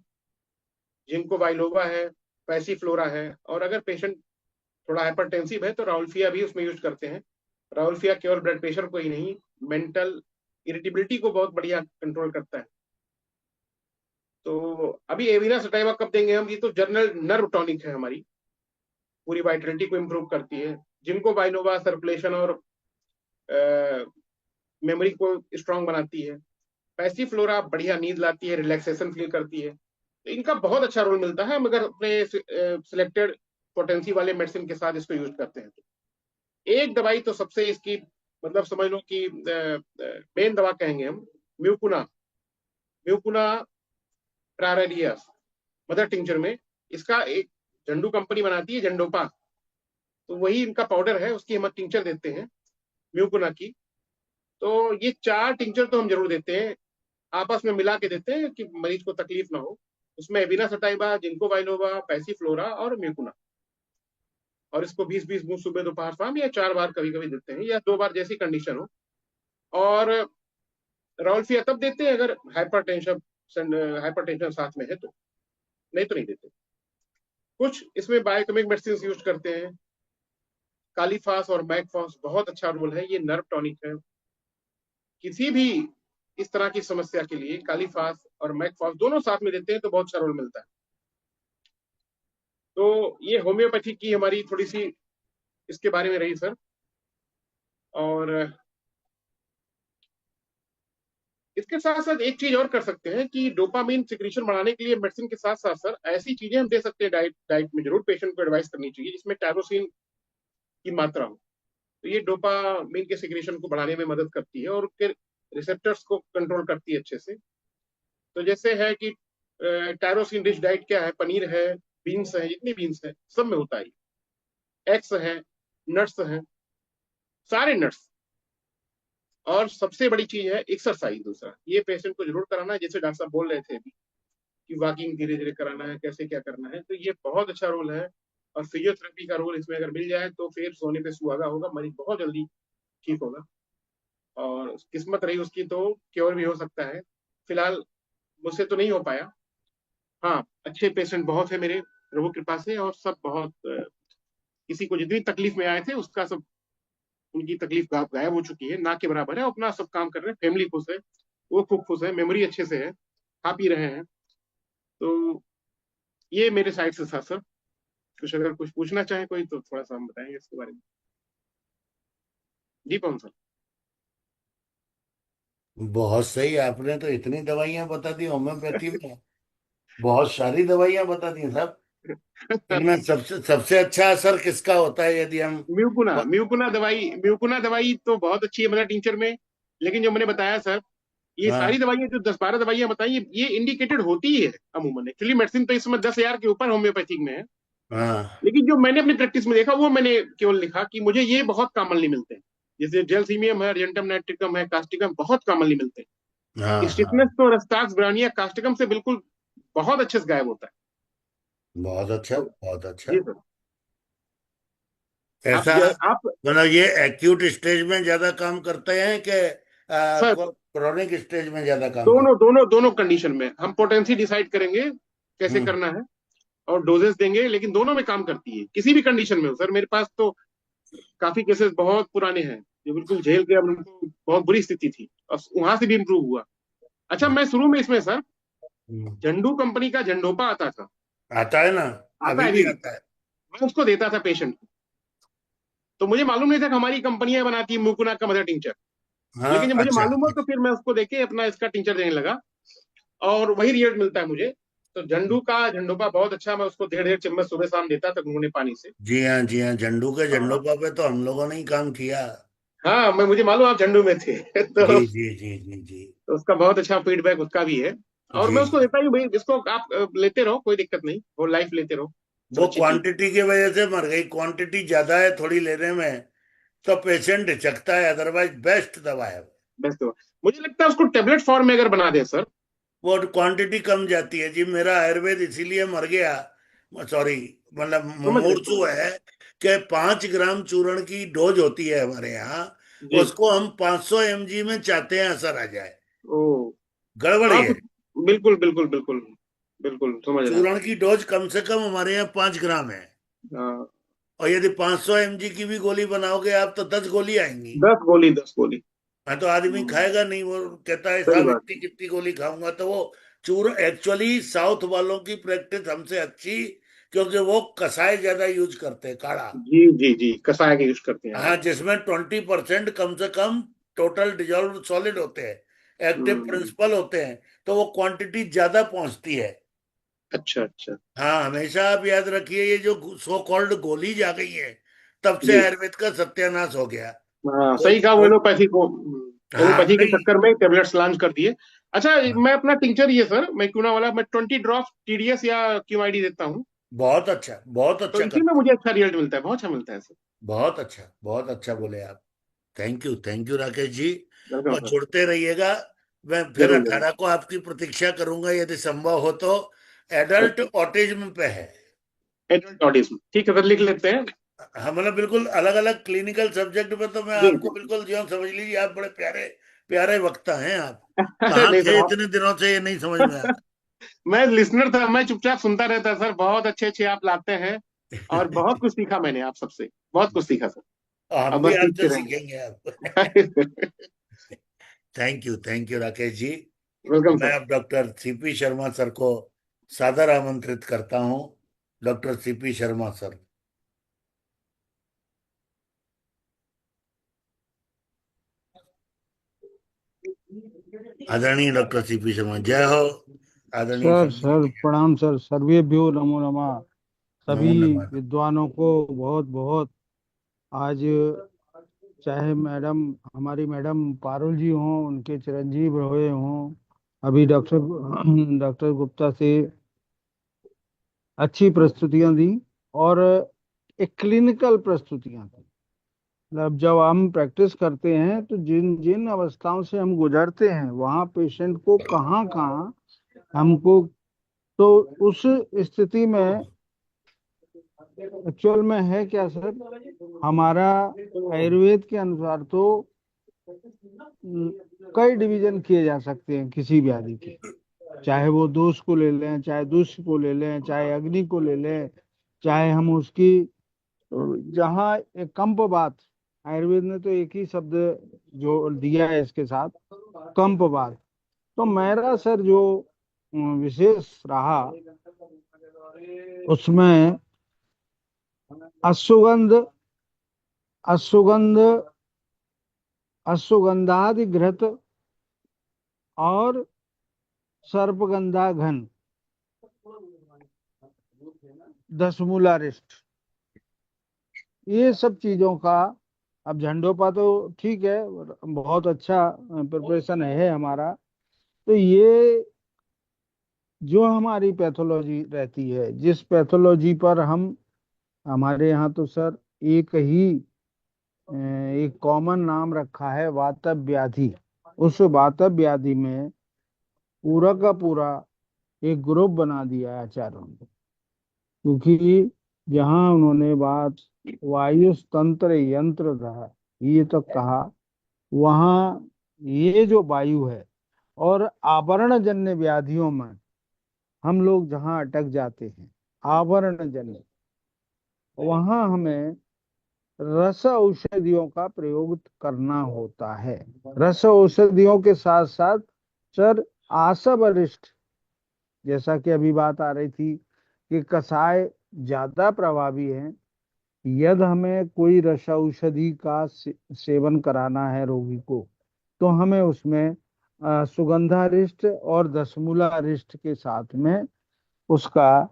जिंको बाइलोवा है, पैसीफ्लोरा है, और अगर पेशेंट थोड़ा हाइपरटेंसिव है तो राउल्फिया भी उसमें यूज करते हैं। राउल्फिया केवल ब्लड प्रेशर को ही नहीं, मेंटल इरिटेबिलिटी को बहुत बढ़िया कंट्रोल करता है। तो अभी एविना सटाइवा कब देंगे हम, ये तो जनरल नर्व टॉनिक है हमारी, पूरी वाइटलिटी को इम्प्रूव करती है। जिनको बाइलोवा सर्कुलेशन और मेमोरी को स्ट्रांग बनाती है। पैसीफ्लोरा बढ़िया नींद लाती है, रिलैक्सेशन फील करती है। तो इनका बहुत अच्छा रोल मिलता है, मगर अपने सिलेक्टेड पोटेंसी वाले मेडिसिन के साथ इसको यूज करते हैं। तो एक दवाई तो सबसे इसकी मतलब समझ लो कि मेन दवा कहेंगे हम, म्यूकुना, म्यूकुना प्रारेरियस मदर टिंचर में। इसका एक झंडू कंपनी बनाती है, झंडोपा, तो वही इनका पाउडर है, उसकी हम टिंचर देते हैं म्यूकुना की। तो ये 4 टिंचर तो हम जरूर देते हैं, आपस में मिला के देते हैं कि मरीज को तकलीफ ना हो। उसमें एविना सटाइवा, जिंको बाइलोवा, पैसीफ्लोरा और म्यूकुना। और इसको 20-20 बूंद सुबह दोपहर शाम, या 4 बार कभी कभी देते हैं, या 2 बार, जैसी कंडीशन हो। और राउल्फिया तब देते हैं अगर हाइपरटेंशन साथ में है तो, नहीं तो नहीं देते। कुछ इसमें बायोकेमिक मेडिसिन यूज करते हैं, कालीफास और मैकफॉस बहुत अच्छा रोल है, ये नर्व टॉनिक है। किसी भी इस तरह की समस्या के लिए कालीफास और मैकफॉस दोनों साथ में देते हैं तो बहुत अच्छा रोल मिलता है। तो ये होम्योपैथी की हमारी थोड़ी सी इसके बारे में रही सर। और इसके साथ साथ एक चीज और कर सकते हैं कि डोपामिन सिक्रीशन बढ़ाने के लिए मेडिसिन के साथ साथ सर ऐसी चीजें हम दे सकते हैं डाइट डाइट में जरूर पेशेंट को एडवाइस करनी चाहिए जिसमें टायरोसिन की मात्रा हो। तो ये डोपामिन के सिक्रीशन को बढ़ाने में मदद करती है और उसके रिसेप्टर्स को कंट्रोल करती है अच्छे से। तो जैसे है कि टायरोसिन रिच डाइट क्या है, पनीर है, बीन्स है, जितनी बीन्स है सब में होता है, एग्स है, नट्स है, सारे नट्स। और सबसे बड़ी चीज है एक्सरसाइज। दूसरा ये पेशेंट को जरूर कराना है, जैसे डॉक्टर साहब बोल रहे थे अभी कि वॉकिंग धीरे धीरे कराना है, कैसे क्या करना है, तो ये बहुत अच्छा रोल है। और फिजियोथेरेपी का रोल इसमें अगर मिल जाए तो फिर सोने पे सुहागा होगा, मरीज बहुत जल्दी ठीक होगा। और किस्मत रही उसकी तो क्योर भी हो सकता है। फिलहाल मुझसे तो नहीं हो पाया। हाँ, अच्छे पेशेंट बहुत है मेरे प्रभु कृपा से, और सब बहुत किसी को जितनी तकलीफ में आए थे उसका सब उनकी तकलीफ गायब हो चुकी है, ना के बराबर है। अपना सब काम कर रहे हैं, फैमिली खुश है, वो खूब खुश है, मेमोरी अच्छे से है, खा पी रहे हैं। तो ये मेरे साइड से था सर। कुछ अगर कुछ पूछना चाहे कोई तो थोड़ा सा हम बताएंगे इसके बारे में। जी पवन सर। बहुत सही, आपने तो इतनी दवाइयां बता दी होम्योपैथी में, बहुत सारी दवाइयां बता दी साहब। इनमें सबसे सबसे अच्छा असर किसका होता है यदि हम? म्यूकुना म्यूकुना दवाई तो बहुत अच्छी है मतलब टीचर में। लेकिन जो मैंने बताया सर, ये सारी हाँ दवाइयां जो 10-12 दवाइयां बताई ये इंडिकेटेड होती ही है अमूमन। एक्चुअली मेडिसिन तो इस समय 10,000 के ऊपर होम्योपैथिक में है। हाँ लेकिन जो मैंने अपनी प्रैक्टिस में देखा वो मैंने केवल लिखा कि मुझे ये बहुत कॉमनली मिलते हैं। जैसे जेलसीमियम है, अर्जेंटम नाइट्रिकम है, कास्टिकम बहुत कॉमनली मिलते हाँ हैं। स्टिफनेस हाँ, तो रस्टाक्स ब्राउनिया कास्टिकम से बिल्कुल बहुत अच्छे से गायब होता है। बहुत अच्छा तो बहुत अच्छा। जी सर। ऐसा आप मतलब ये एक्यूट स्टेज में ज्यादा काम करते हैं कि सर क्रोनिक स्टेज में ज्यादा काम दोनों करते दोनों दोनों कंडीशन में हम पोटेंसी डिसाइड करेंगे हैं? कैसे करना है और डोजेस देंगे, लेकिन दोनों में काम करती है किसी भी कंडीशन में हो। सर मेरे पास तो काफी केसेस बहुत पुराने हैं जो बिल्कुल झेल के, अब उनको बहुत बुरी स्थिति थी और वहां से भी इम्प्रूव हुआ। अच्छा, मैं शुरू में इसमें सर हम्म, झंडू कंपनी का झंडोपा आता था, आता है ना, आता अभी है अभी भी भी, आता है। मैं उसको देता था पेशेंट को। तो मुझे मालूम नहीं था कि हमारी कंपनियां बनाती है मुकुना का मदर टिंचर। हाँ लेकिन जब मुझे अच्छा। मालूम हुआ तो फिर मैं उसको देके अपना इसका टिंचर देने लगा और वही रिजल्ट मिलता है मुझे। तो झंडू का झंडोपा बहुत अच्छा, मैं उसको 1.5 चम्मच सुबह शाम देता था गुनगुने पानी से। जी हाँ जी हाँ, झंडू के हाँ झंडोपा पे तो हम लोगों ने ही काम किया। हाँ, मैं मुझे मालूम आप झंडू में थे जी तो जी जी जी जी तो उसका बहुत अच्छा फीडबैक उसका भी है। और जी मैं उसको जी। देता हूँ भाई, इसको आप लेते रहो, कोई दिक्कत नहीं, वो लाइफ लेते रहो, सब वो अच्छी चीज। क्वांटिटी की वजह से मर गई, क्वांटिटी ज्यादा है थोड़ी लेने में, तो पेशेंट हिचकता है, अदरवाइज बेस्ट दवा है। बेस्ट हुआ। मुझे लगता है उसको टेबलेट फॉर्म में अगर बना दे सर। वो क्वांटिटी कम जाती है जी, मेरा आयुर्वेद इसीलिए मर गया, सॉरी, मतलब समझ रहे मूर्छु है कि 5 ग्राम चूर्ण की डोज होती है हमारे यहाँ, जी। उसको हम 500 mg में चाहते हैं असर आ जाए। ओ गड़बड़ हाँ है। कुछ, बिल्कुल बिल्कुल बिल्कुल बिल्कुल समझ रहे हैं। चूर्ण की डोज कम से कम हमारे यहाँ 5 ग्राम है, हाँ, और यदि 500 mg की भी गोली बनाओगे आप तो 10 गोली आएंगी। 10 गोली 10 गोली। हाँ, तो आदमी हम्म, खाएगा नहीं, वो कहता है सही साहब बात इतनी कितनी गोली खाऊंगा, तो वो चूर्ण एक्चुअली साउथ वालों की प्रैक्टिस हमसे अच्छी, क्योंकि वो कसाई ज्यादा यूज करते हैं, काढ़ा। है। जी जी जी, कसाय के यूज करते हैं हाँ, आप। जिसमें 20% कम से कम टोटल डिजॉल्व सॉलिड होते हैं, एक्टिव हम्म, प्रिंसिपल होते हैं, तो वो क्वांटिटी ज्यादा पहुंचती है। अच्छा अच्छा। हाँ, हमेशा आप याद रखिए, ये जो सो कॉल्ड गोलीज आ गई है, तब से जी आयुर्वेद का सत्यानाश हो गया। हाँ, सही गोली कहा, वो गोली, एलोपैथी को हाँ एलोपैथी के नहीं, चक्कर में टेबलेट्स लॉन्च कर दिए। अच्छा, हाँ, मैं अपना टिंचर ये सर मैक्यूना वाला मैं 20 ड्रॉप टीडीएस या क्यूआईडी देता हूँ। बहुत तो अच्छा इसी में करते हैं। मुझे अच्छा रिजल्ट मिलता है, बहुत अच्छा मिलता है सर। बहुत अच्छा बोले आप। Thank you Rakesh ji. Welcome और सर। जुड़ते रहिएगा। मैं फिर जरूर जरूर। 18 को आपकी प्रतीक्षा करूंगा यदि संभव हो तो। Adult okay. ऑटिज्म पे है। एडल्ट ऑटिज्म ठीक है सर, लिख लेते हैं। हाँ, मतलब बिल्कुल अलग अलग क्लिनिकल सब्जेक्ट पे तो मैं जी जी आपको बिल्कुल, जो समझ लीजिए, आप बड़े प्यारे प्यारे वक्ता हैं आप। अरे कहाँ नहीं थे सर इतने दिनों से, ये नहीं समझ में आया। मैं लिसनर था, मैं चुपचाप सुनता रहता सर। बहुत अच्छे अच्छे आप लाते हैं और बहुत कुछ सीखा मैंने आप सबसे, बहुत कुछ सीखा सर। और हम अब भी बस आपसे सीखते सीखेंगे आप। रहेंगे। Thank you Rakesh ji. Welcome मैं सर। अब डॉक्टर सीपी शर्मा सर को सादर आमंत्रित करता हूँ डॉक्टर सीपी शर्मा सर। आदरणीय डॉक्टर सीपी शर्मा, जय हो। आदरणीय सर संदीप सर भैया, प्रणाम सर, सर्वेभ्यो नमो नमः। सभी नमो नमः। विद्वानों को बहुत बहुत आज, चाहे मैडम, हमारी मैडम पारुल जी हों, उनके चिरंजीव रहे हों, अभी डॉक्टर गुप्ता से अच्छी प्रस्तुतियां दी, और एक क्लिनिकल प्रस्तुतियां दी। मतलब जब हम प्रैक्टिस करते हैं तो जिन जिन अवस्थाओं से हम गुजरते हैं, वहाँ पेशेंट को कहाँ कहाँ हमको, तो उस स्थिति में एक्चुअल में है क्या सर, हमारा आयुर्वेद के अनुसार तो कई डिवीजन किए जा सकते हैं किसी व्याधि के। चाहे वो दोष को ले लें, चाहे दुष्ट को ले लें, चाहे अग्नि को ले लें, चाहे हम उसकी, जहाँ एक कंपवात, आयुर्वेद ने तो एक ही शब्द जो दिया है इसके साथ, कंपवात। तो मेरा सर जो विशेष रहा उसमें अश्वगंध, अश्वगंध, अश्वगंधादि घृत और सर्पगंधा घन, दशमूलारिष्ट, ये सब चीजों का। अब झंडोपा तो ठीक है, बहुत अच्छा प्रिपरेशन है हमारा। तो ये जो हमारी पैथोलॉजी रहती है, जिस पैथोलॉजी पर हम, हमारे यहाँ तो सर एक ही एक कॉमन नाम रखा है, वातव व्याधि। उस वातव व्याधि में पूरा का पूरा एक ग्रुप बना दिया है आचार्यों ने, क्योंकि जहाँ उन्होंने बात वायु तंत्र यंत्र था ये तक कहा, वहाँ ये जो वायु है और आवरण जन्य व्याधियों में हम लोग जहाँ अटक जाते हैं, आवरण जन्य, वहाँ हमें रस औषधियों का प्रयोग करना होता है। रस औषधियों के साथ साथ सर आसव अरिष्ट, जैसा कि अभी बात आ रही थी कि कषाय ज्यादा प्रभावी है। यदि हमें कोई रस औषधि का सेवन कराना है रोगी को, तो हमें उसमें सुगंधारिष्ट और दशमूलारिष्ट के साथ में उसका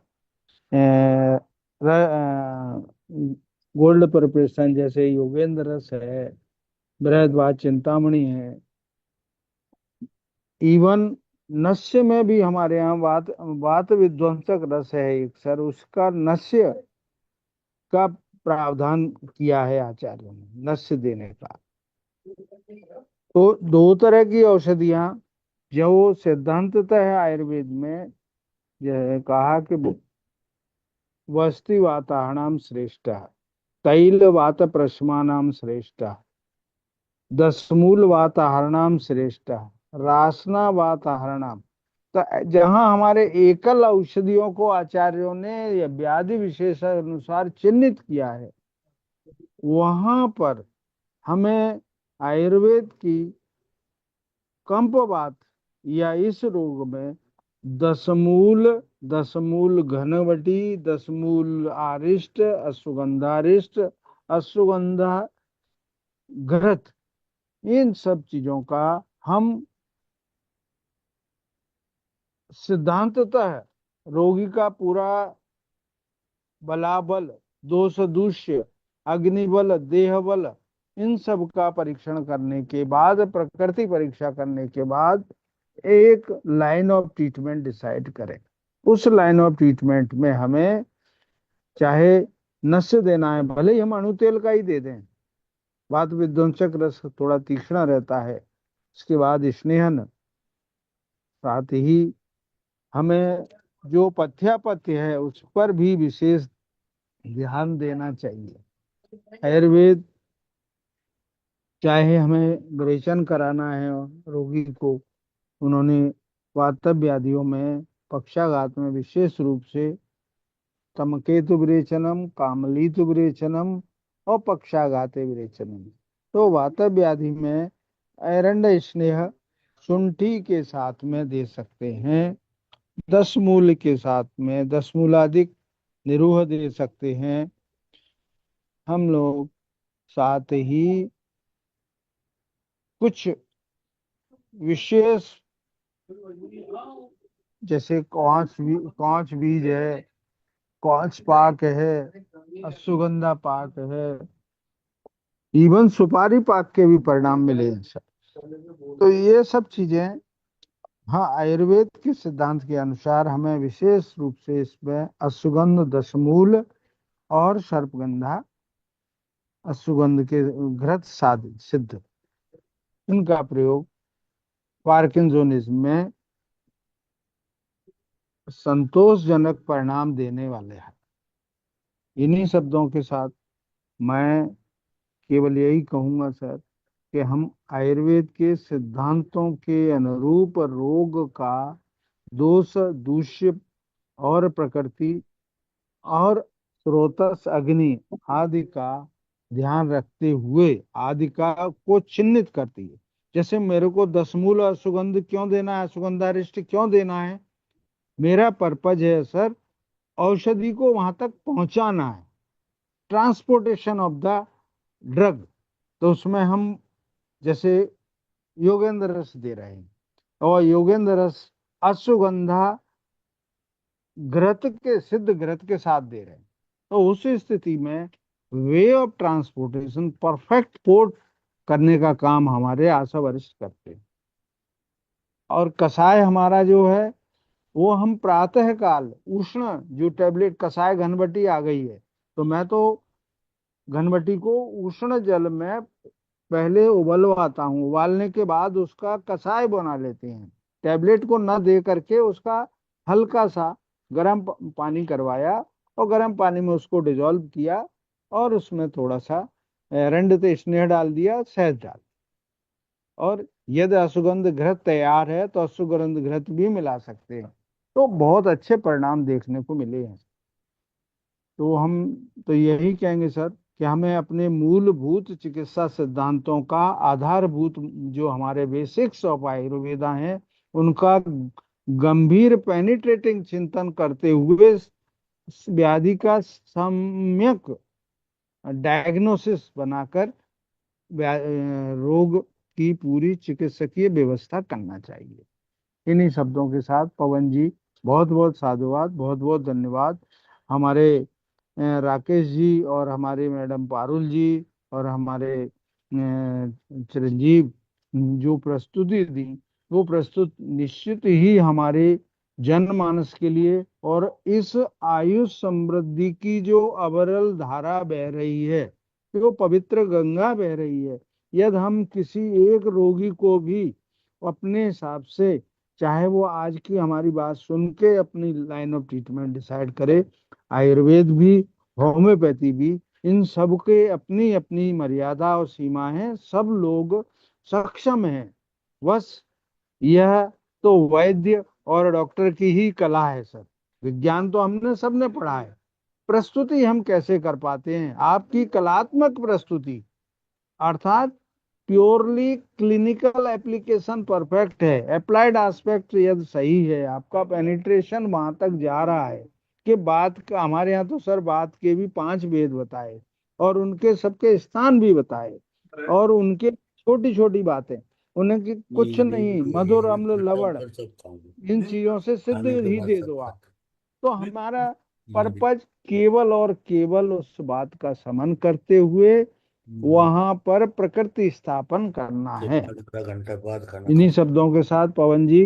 गोल्ड प्रिपरेशन, जैसे योगेंद्र रस है, बृहदवाद चिंतामणि है, इवन नस्य में भी हमारे यहाँ वात वात विध्वंसक रस है एक सर, उसका नस्य का प्रावधान किया है आचार्यों ने, नस्य देने का। तो दो तरह की औषधियां जो सिद्धांततः है आयुर्वेद में, यह कहा कि वस्ति वाताहरणाम श्रेष्ठ, तैल वात प्रशमानाम श्रेष्ठ, दशमूल वाताहरणाम श्रेष्ठ, रासना वाताहरणाम। तो जहां हमारे एकल औषधियों को आचार्यों ने व्याधि विशेष अनुसार चिन्हित किया है, वहां पर हमें आयुर्वेद की कंपवात या इस रोग में दशमूल, दशमूल घनवटी, दशमूल आरिष्ट, अश्वगंधारिष्ट, अश्वगंधा घृत, इन सब चीजों का हम सिद्धांततः रोगी का पूरा बलाबल, दोष दूष्य, अग्निबल, देह बल, इन सब का परीक्षण करने के बाद, प्रकृति परीक्षा करने के बाद एक लाइन ऑफ ट्रीटमेंट डिसाइड करें। उस लाइन ऑफ ट्रीटमेंट में हमें चाहे नस्य देना है, भले ही हम अणु तेल का ही दे दें, वात विध्वंसक रस थोड़ा तीक्ष्ण रहता है, इसके बाद स्नेहन, साथ ही हमें जो पथ्यापथ्य है उस पर भी विशेष ध्यान देना चाहिए। आयुर्वेद, चाहे हमें विरेचन कराना है रोगी को, उन्होंने वातव व्याधियों में पक्षाघात में विशेष रूप से तमकेतु विरेचनम, कामलीतु विरेचनम और पक्षाघाते विरेचनम। तो वातव व्याधि में एरंड स्नेह शुंठी के साथ में दे सकते हैं, 10 मूल के साथ में, 10 मूलाधिक निरूह दे सकते हैं। हम लोग साथ ही कुछ विशेष, जैसे कौच बीज है, कौच पाक है, अश्वगंधा पाक है, इवन सुपारी पाक के भी परिणाम मिले हैं सर। तो ये सब चीजें, हाँ, आयुर्वेद के सिद्धांत के अनुसार हमें विशेष रूप से इसमें अश्वगंध, दशमूल और सर्पगंधा, अश्वगंध के घृत साध सिद्ध, इनका प्रयोग पार्किंसोनिज्म में संतोषजनक परिणाम देने वाले हैं। इन्हीं शब्दों के साथ मैं केवल यही कहूंगा सर कि हम आयुर्वेद के सिद्धांतों के अनुरूप रोग का दोष, दूष्य और प्रकृति और स्रोतस अग्नि आदि का ध्यान रखते हुए आदि का को चिन्हित करती है। जैसे मेरे को दशमूल और सुगंध क्यों देना है, सुगंधारिष्ट क्यों देना है, मेरा पर्पज है सर औषधि को वहां तक पहुंचाना है, ट्रांसपोर्टेशन ऑफ द ड्रग। तो उसमें हम जैसे योगेंद्र रस दे रहे हैं, और योगेंद्र रस अश्वगंधा घृत के, सिद्ध घृत के साथ दे रहे हैं, तो उस स्थिति में way of transportation perfect port करने का काम हमारे आशा वरिष्ठ करते हैं। और कषाय हमारा जो है वो हम प्रातः काल उष्ण, जो टेबलेट कषाय घनबटी आ गई है, तो मैं तो घनबटी को उष्ण जल में पहले उबलवाता हूँ, उबालने के बाद उसका कषाय बना लेते हैं। टैबलेट को न दे करके उसका हल्का सा गर्म पानी करवाया, और गर्म पानी में उसको डिजोल्व किया, और उसमें थोड़ा सा रंडते स्नेह डाल दिया, शहद डाल, और यदि अश्वगंध घृत तैयार है तो अश्वगंध घृत भी मिला सकते हैं। तो बहुत अच्छे परिणाम देखने को मिले हैं। तो हम तो यही कहेंगे सर कि हमें अपने मूलभूत चिकित्सा सिद्धांतों का आधारभूत, जो हमारे बेसिक्स ऑफ आयुर्वेदा हैं, उनका गंभीर पेनिट्रेटिंग चिंतन करते हुए व्याधि का सम्यक डायग्नोसिस बनाकर रोग की पूरी चिकित्सकीय व्यवस्था करना चाहिए। इन्हीं शब्दों के साथ पवन जी, बहुत बहुत साधुवाद, बहुत बहुत धन्यवाद। हमारे राकेश जी और हमारे मैडम पारुल जी और हमारे चिरंजीव जो प्रस्तुति दी, वो प्रस्तुत निश्चित ही हमारे जनमानस के लिए और इस आयुष समृद्धि की जो अविरल धारा बह रही है, जो पवित्र गंगा बह रही है, यदि हम किसी एक रोगी को भी अपने हिसाब से, चाहे वो आज की हमारी बात सुन के अपनी लाइन ऑफ ट्रीटमेंट डिसाइड करे, आयुर्वेद भी, होम्योपैथी भी, इन सब के अपनी अपनी मर्यादा और सीमा है। सब लोग सक्षम हैं, बस यह तो वैद्य और डॉक्टर की ही कला है सर। विज्ञान तो हमने सबने पढ़ा है, प्रस्तुति हम कैसे कर पाते हैं, आपकी कलात्मक प्रस्तुति अर्थात प्योरली क्लिनिकल एप्लीकेशन परफेक्ट है, अप्लाइड एस्पेक्ट यदि सही है, आपका पेनिट्रेशन वहां तक जा रहा है कि बात का, हमारे यहाँ तो सर बात के भी 5 भेद बताए और उनके सबके स्थान भी बताए, और उनके छोटी छोटी बातें, उनकी कुछ नहीं, मधुर अम्ल लवण, कर सकता हूँ इन चीजों से सिद्ध खाने के ही बाद दे सब दो आप। खाता तो हमारा हूँ। पर्पज केवल और केवल उस बात का समन करते हुए वहां पर प्रकृति स्थापन करना सिर्फ है। आधा घंटा बाद खाना इन्हीं खाता शब्दों के साथ पवन जी,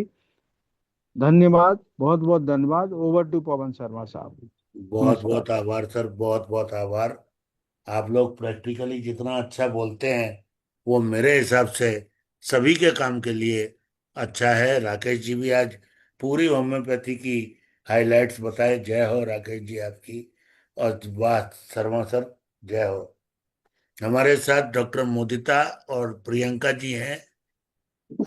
धन्यवाद, बहुत बहुत धन्यवाद। ओवर टू पवन शर्मा साहब। हूँ। बहुत नमस्कार। बहुत आभार सर, बहुत बहुत आभार। आप लोग प्रैक्टिकली जितना अच्छा बोलते हैं वो मेरे हिसाब से सभी के काम के लिए अच्छा है। राकेश जी भी आज पूरी होम्योपैथी की हाइलाइट्स बताए। जय हो राकेश जी आपकी। और वाह शर्मा सर, जय हो। हमारे साथ डॉक्टर मोदिता और प्रियंका जी हैं।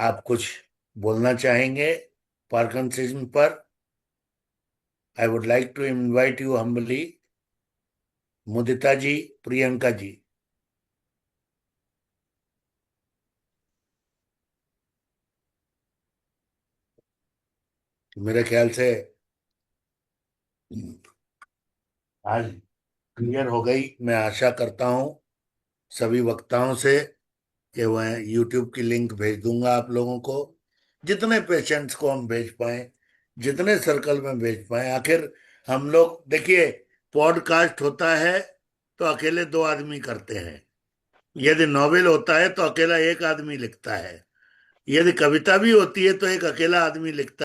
आप कुछ बोलना चाहेंगे पार्किंसनिज्म पर? I would like to invite you humbly, Mudita ji, Priyanka ji. मेरे ख्याल से आज क्लियर हो गई। मैं आशा करता हूँ सभी वक्ताओं से कि वह यूट्यूब की लिंक भेज दूंगा आप लोगों को, जितने पेशेंट्स को हम भेज पाए, जितने सर्कल में भेज पाए। आखिर हम लोग देखिए, पॉडकास्ट होता है तो अकेले 2 आदमी करते हैं, यदि नॉवेल होता है तो अकेला एक आदमी लिखता है, यदि कविता भी होती है तो एक अकेला आदमी लिखता है।